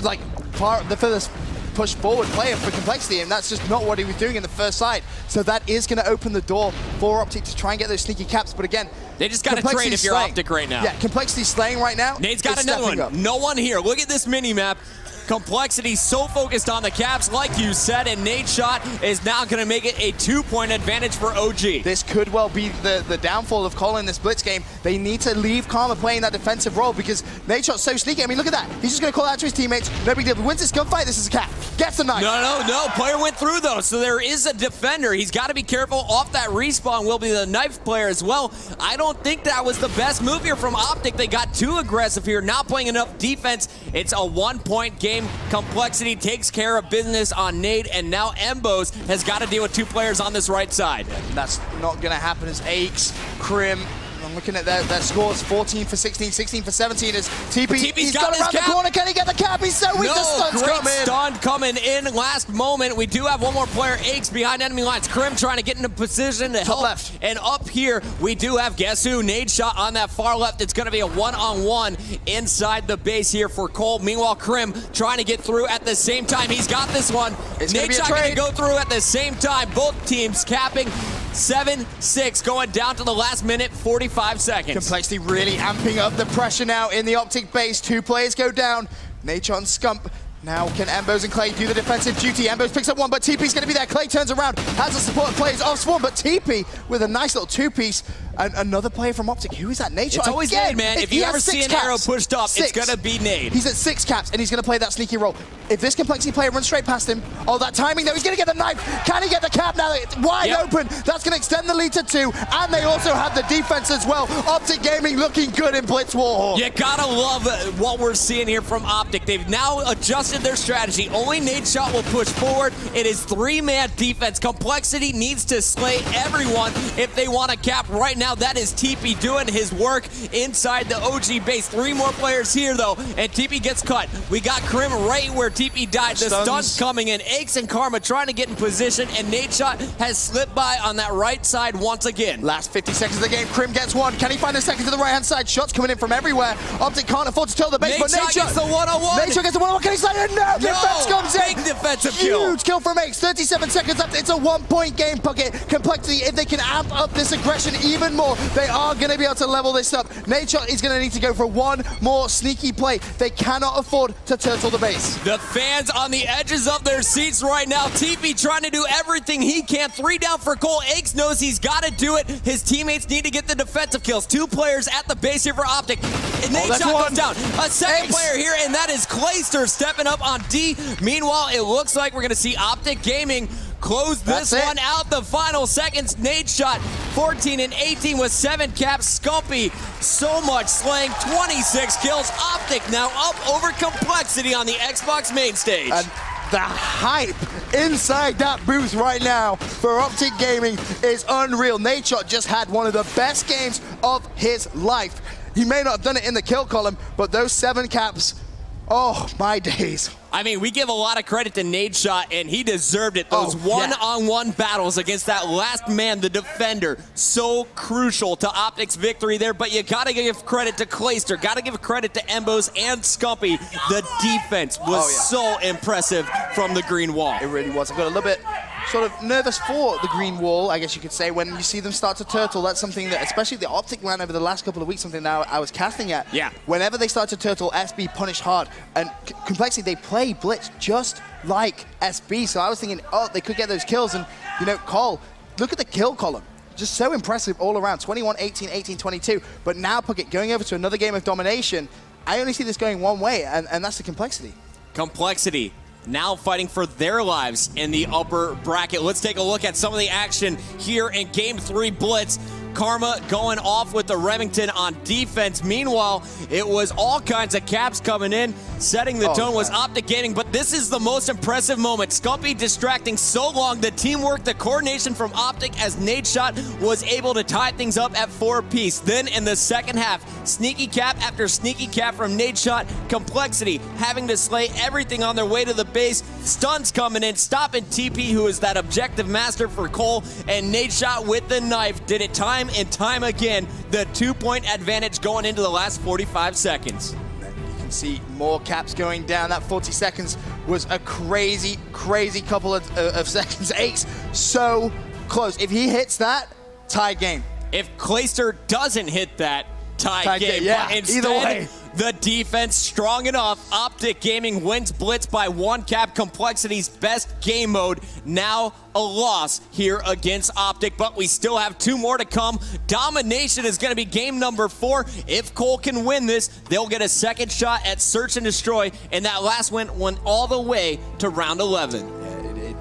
like, the furthest push forward player for Complexity, and that's just not what he was doing in the first side. So that is going to open the door for Optic to try and get those sneaky caps. But again,
they just got to trade if you're Optic right now.
Yeah, Complexity's slaying right now.
Nade's got another one.
Up.
No one here. Look at this mini-map. Complexity so focused on the caps, like you said, and Nadeshot is now going to make it a 2-point advantage for OG.
This could well be the downfall of Cole in this Blitz game. They need to leave Karma playing that defensive role because Nadeshot's so sneaky. I mean, look at that. He's just going to call out to his teammates. No big deal. If he wins this gunfight, this is a cap. Gets the knife.
No. Player went through, though, so there is a defender. He's got to be careful. Off that respawn will be the knife player as well. I don't think that was the best move here from Optic. They got too aggressive here, not playing enough defense. It's a 1-point game. Complexity takes care of business on Nade, and now Embos has got to deal with 2 players on this right side.
And that's not going to happen as Aches, Crim. I'm looking at their scores, 14 for 16, 16 for 17 as TP. He's got around the corner. Can he get the cap? He's so weak. The stun's
great
coming.
Stun coming in last moment. We do have one more player, Aches, behind enemy lines. Crim trying to get into position to help.
Left.
And up here, we do have, guess who? Nadeshot on that far left. It's going to be a 1-on-1 inside the base here for Cole. Meanwhile, Crim trying to get through at the same time. He's got this one. Nadeshot going to go through at the same time. Both teams capping 7-6, going down to the last minute, 45 seconds.
Complexity really amping up the pressure now in the Optic base. 2 players go down. Nature and Scump. Now can Embos and Clay do the defensive duty? Embos picks up one, but TP's going to be there. Clay turns around, has the support players off Swarm, but TP with a nice little 2-piece. And another player from Optic. Who is that? Nate.
It's always Nate, man. If you ever see an arrow pushed up, it's going to be Nate.
He's at 6 caps, and he's going to play that sneaky role. If this Complexity player runs straight past him, oh, that timing, though, he's going to get the knife. Can he get the cap now? It's wide open. That's going to extend the lead to 2, and they also have the defense as well. Optic Gaming looking good in Blitz Warhawk.
You got to love what we're seeing here from Optic. They've now adjusted their strategy. Only Nadeshot will push forward. It is 3-man defense. Complexity needs to slay everyone if they want to cap right now. That is TP doing his work inside the OG base. 3 more players here, though, and TP gets cut. We got Krim right where TP died. The stun's coming in. Aches and Karma trying to get in position, and Nadeshot has slipped by on that right side once again.
Last 50 seconds of the game. Krim gets 1. Can he find a second to the right-hand side? Shots coming in from everywhere. Optic can't afford to tell the base, but
Nadeshot gets the one-on-one.
Nadeshot gets the one-on-one. Can he slide it? No! Defense comes in.
Big defensive kill.
Huge kill from Aches. 37 seconds left. It's a 1-point game pocket. Complexity, if they can amp up this aggression even more, they are going to be able to level this up. Nadeshot is going to need to go for one more sneaky play. They cannot afford to turtle the base.
The fans on the edges of their seats right now. TP trying to do everything he can. 3 down for Cole. Aches knows he's got to do it. His teammates need to get the defensive kills. 2 players at the base here for Optic. And Nadeshot goes down. A second player here, and that is Clayster stepping up on D. Meanwhile, it looks like we're going to see Optic Gaming close this one out. The final seconds. Nadeshot 14 and 18 with 7 caps. Scumpy so much slaying, 26 kills. Optic now up over Complexity on the Xbox main stage.
And the hype inside that booth right now for Optic Gaming is unreal. Nadeshot just had one of the best games of his life. He may not have done it in the kill column, but those 7 caps, oh my days.
I mean, we give a lot of credit to Nadeshot, and he deserved it. Those one-on-one battles against that last man, the defender, so crucial to Optic's victory there. But you got to give credit to Clayster, got to give credit to Embos and Scumpy. The defense was so impressive from the green wall.
It really was. I got a little bit sort of nervous for the green wall, I guess you could say, when you see them start to turtle. That's something that, especially the Optic line over the last couple of weeks, something that I was casting at.
Yeah.
Whenever they start to turtle, SB punish hard. And Complexity, they play Blitz just like SB. So I was thinking, oh, they could get those kills. And, you know, Cole, look at the kill column. Just so impressive all around. 21, 18, 18, 22. But now Puckett going over to another game of domination. I only see this going one way, and that's the Complexity.
Complexity now fighting for their lives in the upper bracket. Let's take a look at some of the action here in Game 3 Blitz. Karma going off with the Remington on defense. Meanwhile, it was all kinds of caps coming in. Setting the tone was Optic Gaming, but this is the most impressive moment. Scumpy distracting so long. The teamwork, the coordination from Optic as Nadeshot was able to tie things up at 4 apiece. Then in the second half, sneaky cap after sneaky cap from Nadeshot. Complexity having to slay everything on their way to the base. Stuns coming in, stopping TP, who is that objective master for Cole, and Nadeshot with the knife did it time and time again. The 2-point advantage going into the last 45 seconds.
You can see more caps going down. That 40 seconds was a crazy, crazy couple of seconds. Ace so close. If he hits that, tied game.
If Clayster doesn't hit that, tied game.
Yeah,
but instead,
either way.
The defense strong enough. Optic Gaming wins Blitz by 1 cap. Complexity's best game mode. Now a loss here against Optic, but we still have 2 more to come. Domination is going to be game number 4. If Cole can win this, they'll get a second shot at Search and Destroy, and that last win went all the way to round 11.
Yeah,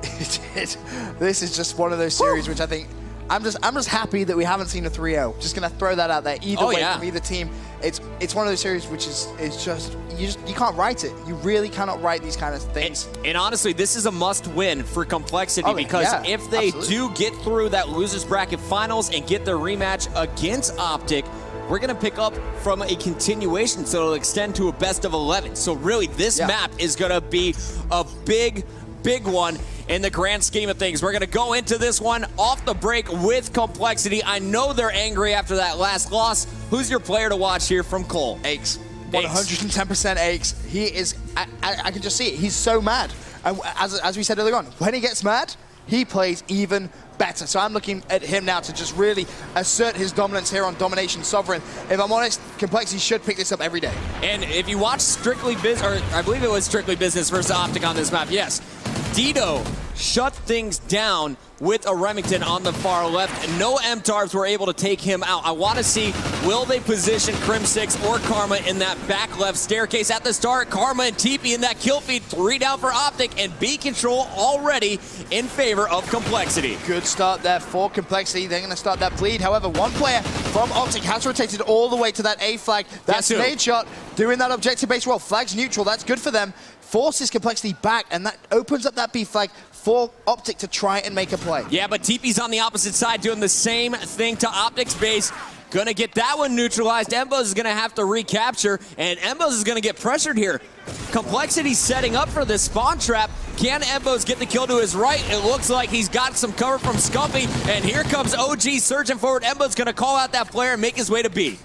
this is just one of those series which I think I'm just happy that we haven't seen a 3-0. Just gonna throw that out there. Either way from either team, it's one of those series which is just you can't write it. You really cannot write these kind of things.
And honestly, this is a must-win for Complexity because if they do get through that losers bracket finals and get their rematch against Optic, we're going to pick up from a continuation, so it'll extend to a best of 11. So really, this map is going to be a big one in the grand scheme of things. We're going to go into this one off the break with Complexity. I know they're angry after that last loss. Who's your player to watch here from Cole?
Aches. 110% Aches. He is, I can just see it. He's so mad. And as we said earlier on, when he gets mad, he plays even better. So I'm looking at him now to just really assert his dominance here on Domination Sovereign. If I'm honest, Complexity should pick this up every day.
And if you watch Strictly Business, or I believe it was Strictly Business versus Optic on this map, yes, Dito shut things down with a Remington on the far left. No MTARs were able to take him out. I want to see, will they position Crim6 or Karma in that back left staircase at the start? Karma and TP in that kill feed, 3 down for Optic, and B control already in favor of Complexity.
Good start there for Complexity. They're going to start that bleed. However, one player from Optic has rotated all the way to that A flag. That's Nade Shot doing that objective-based role. Flag's neutral. That's good for them. Forces Complexity back, and that opens up that B flag for Optic to try and make a play.
Yeah, but TP's on the opposite side doing the same thing to Optic's base. Gonna get that one neutralized. Embos is gonna have to recapture, and Embos is gonna get pressured here. Complexity setting up for this spawn trap. Can Embos get the kill to his right? It looks like he's got some cover from Scumpy, and here comes OG surging forward. Embos gonna call out that player and make his way to B.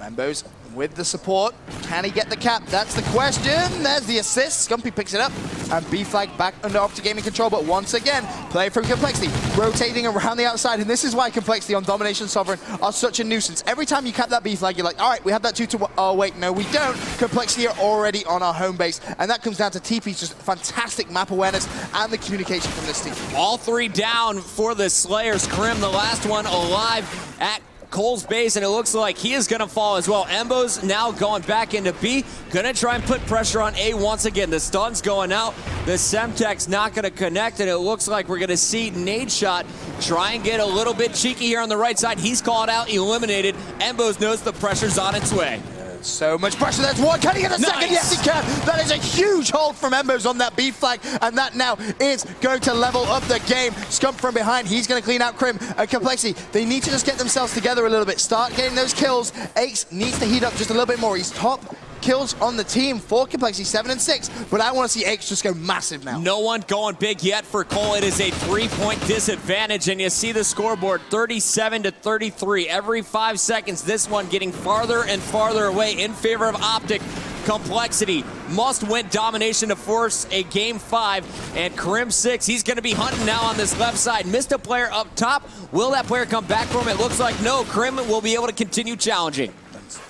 Embos with the support. Can he get the cap? That's the question. There's the assist. Scumpy picks it up. And B flag back under Optic Gaming control. But once again, play from Complexity, rotating around the outside. And this is why Complexity on Domination Sovereign are such a nuisance. Every time you cap that B flag, you're like, all right, we have that 2-to-1. Oh, wait, no, we don't. Complexity are already on our home base. And that comes down to TP's just fantastic map awareness and the communication from this team.
All 3 down for the Slayers. Krim, the last one alive at Cole's base, and it looks like he is going to fall as well. Embos now going back into B, going to try and put pressure on A once again. The stun's going out, the Semtech's not going to connect, and it looks like we're going to see Nade Shot try and get a little bit cheeky here on the right side. He's called out, eliminated. Embos knows the pressure's on its way.
So much pressure. That's one. Can he get a second? Yes, he can. That is a huge hold from Embos on that B flag, and that now is going to level up the game. Scump from behind. He's going to clean out Krim and Complexity. They need to just get themselves together a little bit. Start getting those kills. Ace needs to heat up just a little bit more. He's top kills on the team for Complexity, 7 and 6, but I want to see Ace just go massive now.
No one going big yet for Cole. It is a 3-point disadvantage, and you see the scoreboard, 37-33. Every 5 seconds, this one getting farther and farther away in favor of Optic. Complexity must win domination to force a game 5, and Crim6, he's going to be hunting now on this left side. Missed a player up top. Will that player come back for him? It looks like no. Krim will be able to continue challenging.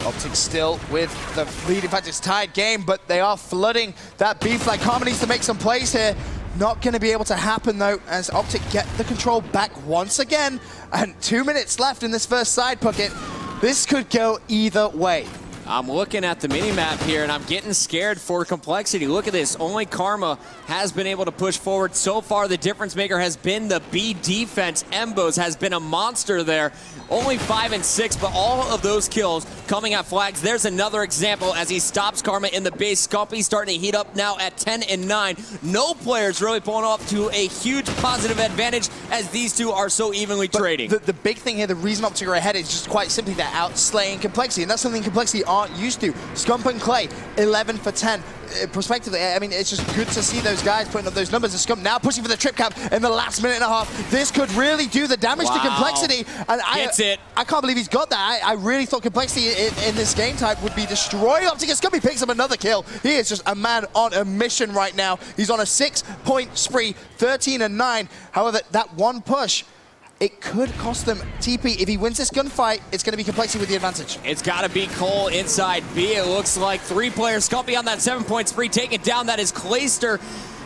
Optic still with the lead. In fact, it's tied game, but they are flooding that B flag. Karma needs to make some plays here. Not going to be able to happen, though, as Optic get the control back once again. And 2 minutes left in this first side pocket. This could go either way.
I'm looking at the mini-map here, and I'm getting scared for Complexity. Look at this. Only Karma has been able to push forward. So far, the difference maker has been the B defense. Embos has been a monster there. Only 5 and 6, but all of those kills coming at flags. There's another example as he stops Karma in the base. Scumpy starting to heat up now at 10 and 9. No players really pulling off to a huge positive advantage as these two are so evenly trading.
The big thing here, the reason Optic are ahead is just quite simply they're outslaying Complexity, and that's something Complexity aren't used to. Scump and Clay, 11 for 10. Prospectively, I mean, it's just good to see those guys putting up those numbers. And Scump now pushing for the trip cap in the last minute and a half. This could really do the damage to Complexity. And I can't believe he's got that. I really thought Complexity in this game type would be destroying Optic. Scumpy picks up another kill. He is just a man on a mission right now. He's on a 6-point spree, 13 and 9. However, that one push, it could cost them TP. If he wins this gunfight, it's going to be Complexity with the advantage.
It's got to be Cole inside B. It looks like 3 players. Scumpy on that 7-point spree, taking down. That is Clayster.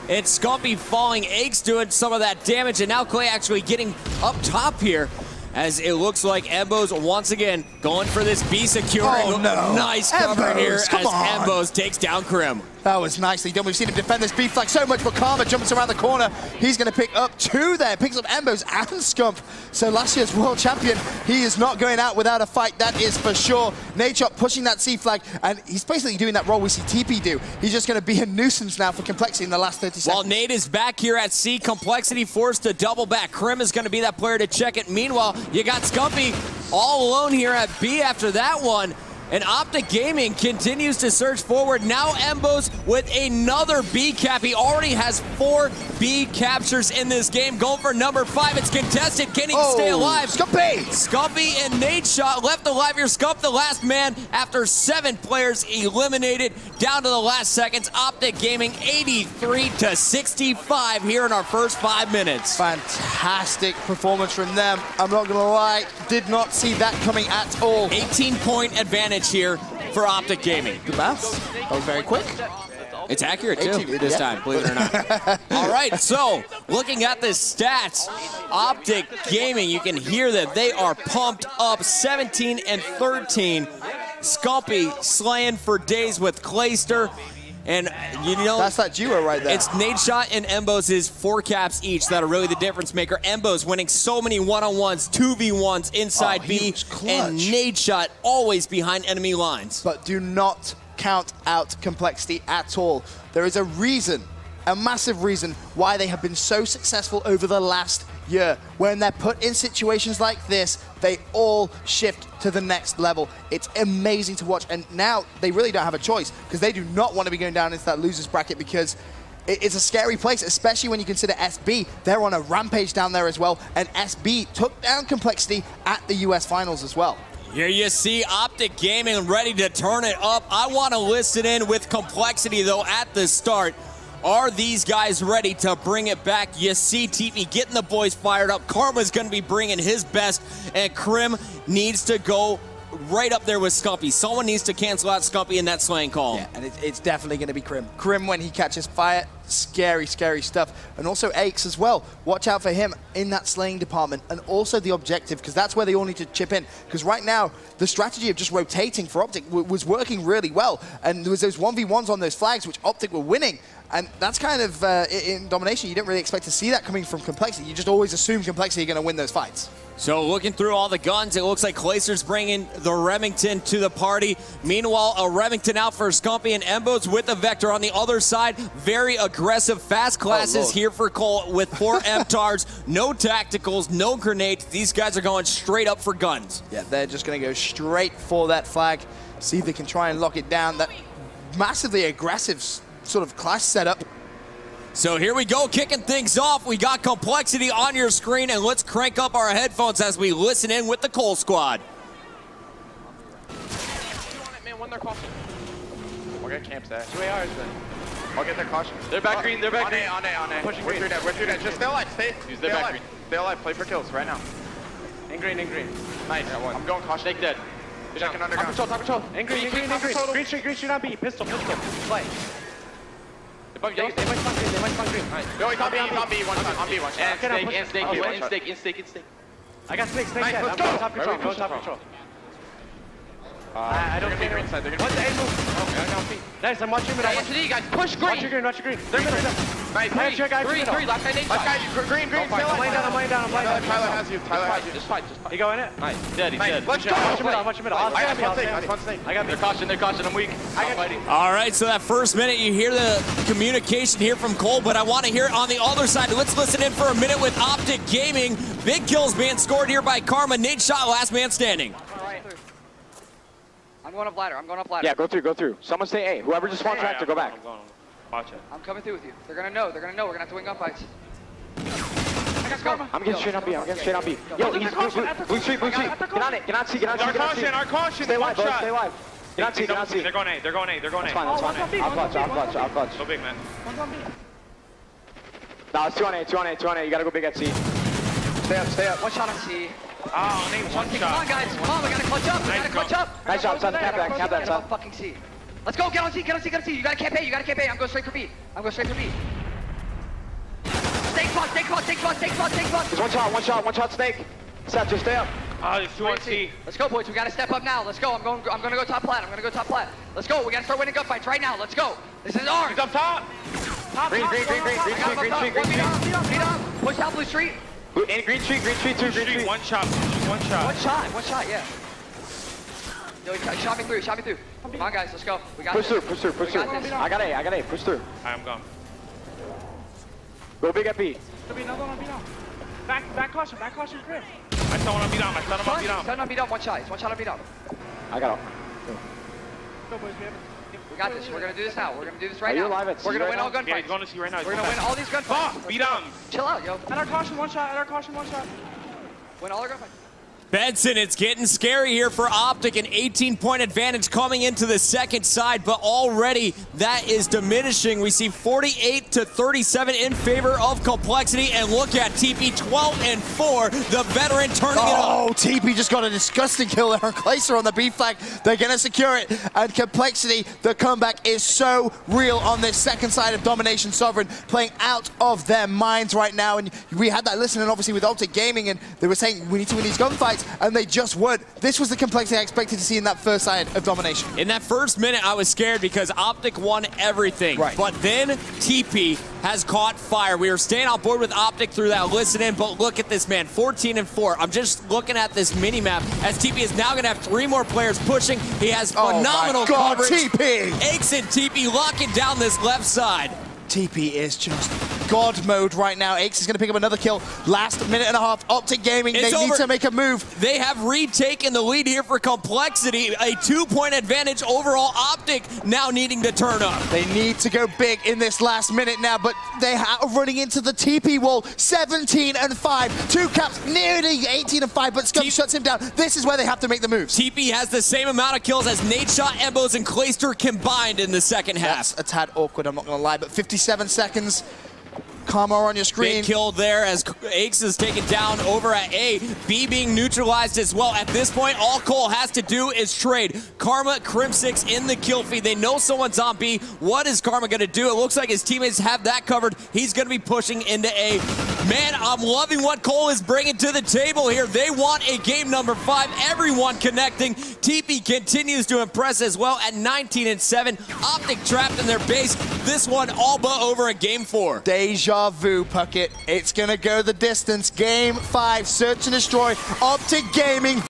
And Scumpy falling. Aches doing some of that damage. And now Clay actually getting up top here, as it looks like Embos once again going for this B secure.
Oh, no.
Nice cover
Embos,
here as
come on.
Embos takes down Krim.
That was nicely done. We've seen him defend this B flag so much, but Karma jumps around the corner. He's going to pick up 2 there. Picks up Embos and Scump. So last year's world champion, he is not going out without a fight, that is for sure. Nade Shot pushing that C flag, and he's basically doing that role we see TP do. He's just going to be a nuisance now for Complexity in the last 30 seconds.
While Nade is back here at C, Complexity forced to double back. Krim is going to be that player to check it. Meanwhile, you got Scumpy all alone here at B after that one. And Optic Gaming continues to surge forward. Now Embos with another B cap. He already has 4 B captures in this game. Going for number 5. It's contested. Can he stay alive? Scumpy and Nade Shot left alive here. Scump the last man after 7 players eliminated down to the last seconds. Optic Gaming 83-65 here in our first 5 minutes.
Fantastic performance from them. I'm not going to lie. Did not see that coming at all.
18-point advantage here for Optic Gaming.
Good maths. That was very quick.
It's accurate, too, this time, believe it or not. All right, so looking at the stats, Optic Gaming, you can hear that they are pumped up 17 and 13. Scumpy slaying for days with Clayster. And, you know,
that's that duo right there.
It's Nadeshot and Embos' 4 caps each that are really the difference maker. Embos winning so many one-on-ones, 2v1s inside B, and Nadeshot always behind enemy lines.
But do not count out Complexity at all. There is a reason, a massive reason, why they have been so successful over the last year. When they're put in situations like this, they all shift to the next level. It's amazing to watch, and now they really don't have a choice because they do not want to be going down into that losers bracket because it's a scary place, especially when you consider SB. They're on a rampage down there as well, and SB took down Complexity at the US Finals as well.
Here you see Optic Gaming ready to turn it up. I want to listen in with Complexity, though, at the start. Are these guys ready to bring it back? You see TV getting the boys fired up. Karma's going to be bringing his best, and Krim needs to go right up there with Scumpy. Someone needs to cancel out Scumpy in that slaying call.
Yeah, and it's definitely going to be Krim. Krim, when he catches fire, scary, scary stuff. And also Aches as well. Watch out for him in that slaying department, and also the objective, because that's where they all need to chip in. Because right now, the strategy of just rotating for Optic was working really well. And there was those 1v1s on those flags, which Optic were winning. And that's kind of, in domination, you didn't really expect to see that coming from Complexity. You just always assume Complexity are going to win those fights.
So looking through all the guns, it looks like Clayster's bringing the Remington to the party. Meanwhile, a Remington out for Scumpy, and Embos with the Vector on the other side. Very aggressive, fast classes here for Cole with 4 MTARs, no tacticals, no grenades. These guys are going straight up for guns.
Yeah, they're just going to go straight for that flag, see if they can try and lock it down. That massively aggressive sort of clash setup.
So here we go, kicking things off. We got Complexity on your screen, and let's crank up our headphones as we listen in with the Cole squad.
Man, one their caution. We'll get camps there. 2 ARs then. I'll get their caution. They're back green, they're back green. On A. Pushing green. We're through that. Just stay alive, Use their back green. Stay alive, play for kills right now. In green. Nice. I'm going caution. Snake dead. Checking underground. Top control. In green. Green street on B. Pistol. Play. They might spawn green. Nice. No, he's on B, one shot. In stake. I got snake nice, let's go. Top control. I don't think green side. What's the A move? Okay, I got feet. Nice, I'm watching mid. Watch you guys, push green. Watch your green. They're middle. Nice, green. Left side, green. I'm laying down. Tyler has you. Just fight. You go in it? Nice. Dead. Let's go. Watch your middle. I got one snake. I got their caution. I'm weak. I'm fighting.
All right, so that first minute, you hear the communication here from Cole, but I want to hear it on the other side. Let's listen in for a minute with Optic Gaming. Big kills being scored here by Karma. Nadeshot, last man standing.
I'm going up ladder.
Yeah, go through. Someone stay A. Whoever just wants tractor, go back. Watch it.
I'm coming through with you. They're gonna know. We're gonna have to win gunfights.
I got Karma. I'm getting straight on B. Yo, he's blue street. Get on it. Get on C. Our caution. Stay alive, bro. Stay alive. Get on C. They're going A. That's fine. I'll clutch. Go big, man. No, it's 2 on A. You gotta go big at C. Stay up.
One shot on C.
Oh, name one shot.
Come on, guys. We gotta clutch up.
Nice job, son. Cap that, son.
Fucking C. Let's go. Get on C. You gotta camp A. I'm going straight for B. Stake spot.
There's one shot, snake. Seth, just stay up.
It's 2 on C. Let's go, boys. We gotta step up now. Let's go. I'm gonna go top plat. Let's go. We gotta start winning gunfights right now. Let's go. This is ours.
He's up top. Green street.
Beat up. Push out blue street.
In green street, two. One shot,
yeah. Yo, he shot me through. Come on, guys, let's go. We got
push
this.
through. I got A, push through.
I'm gone.
Go big at B.
Back caution, Chris.
I saw one on beat down.
He's on beat down, one shot on beat down.
I got him.
Go, boys,
we got this. We're gonna do this now. We're gonna do this right now.
Are you alive at C
We're gonna
right
win
now?
all gunfights.
Yeah, he's going to see right now.
We're gonna win all these gunfights.
Beat down.
Chill out, yo.
At our caution, one shot.
Win all our gunfights.
Benson, it's getting scary here for Optic. An 18-point advantage coming into the second side, but already that is diminishing. We see 48-37 in favor of Complexity, and look at TP 12-4, the veteran turning it up.
Oh, TP just got a disgusting kill there on Glacier on the B flag. They're going to secure it, and Complexity, the comeback is so real on this second side of Domination Sovereign, playing out of their minds right now. And we had that listening, obviously, with Optic Gaming, and they were saying we need to win these gunfights, and they just would. This was the Complexity I expected to see in that first side of Domination.
In that first minute, I was scared because Optic won everything.
Right.
But then TP has caught fire. We were staying on board with Optic through that listening, but look at this, man, 14-4. I'm just looking at this mini-map as TP is now going to have 3 more players pushing. He has phenomenal coverage.
TP!
Aches and TP locking down this left side.
TP is just God mode right now. Aches is going to pick up another kill. Last minute and a half. Optic Gaming, they need to make a move.
They have retaken the lead here for Complexity. A 2-point advantage overall. Optic now needing to turn up.
They need to go big in this last minute now, but they are running into the TP wall. 17-5. 2 caps, nearly 18-5, but Scum shuts him down. This is where they have to make the moves.
TP has the same amount of kills as Nadeshot, Embos, and Clayster combined in the second half.
That's a tad awkward, I'm not going to lie, but 57 seconds. Karma on your screen.
Big kill there as Aches is taken down over at A. B being neutralized as well. At this point, all Cole has to do is trade. Karma, Crim6 in the kill feed. They know someone's on B. What is Karma going to do? It looks like his teammates have that covered. He's going to be pushing into A. Man, I'm loving what Cole is bringing to the table here. They want a game number 5. Everyone connecting. TP continues to impress as well at 19-7. Optic trapped in their base. This one all but over in game 4.
Deja vu, Puckett. It's going to go the distance. Game 5, search and destroy. Optic Gaming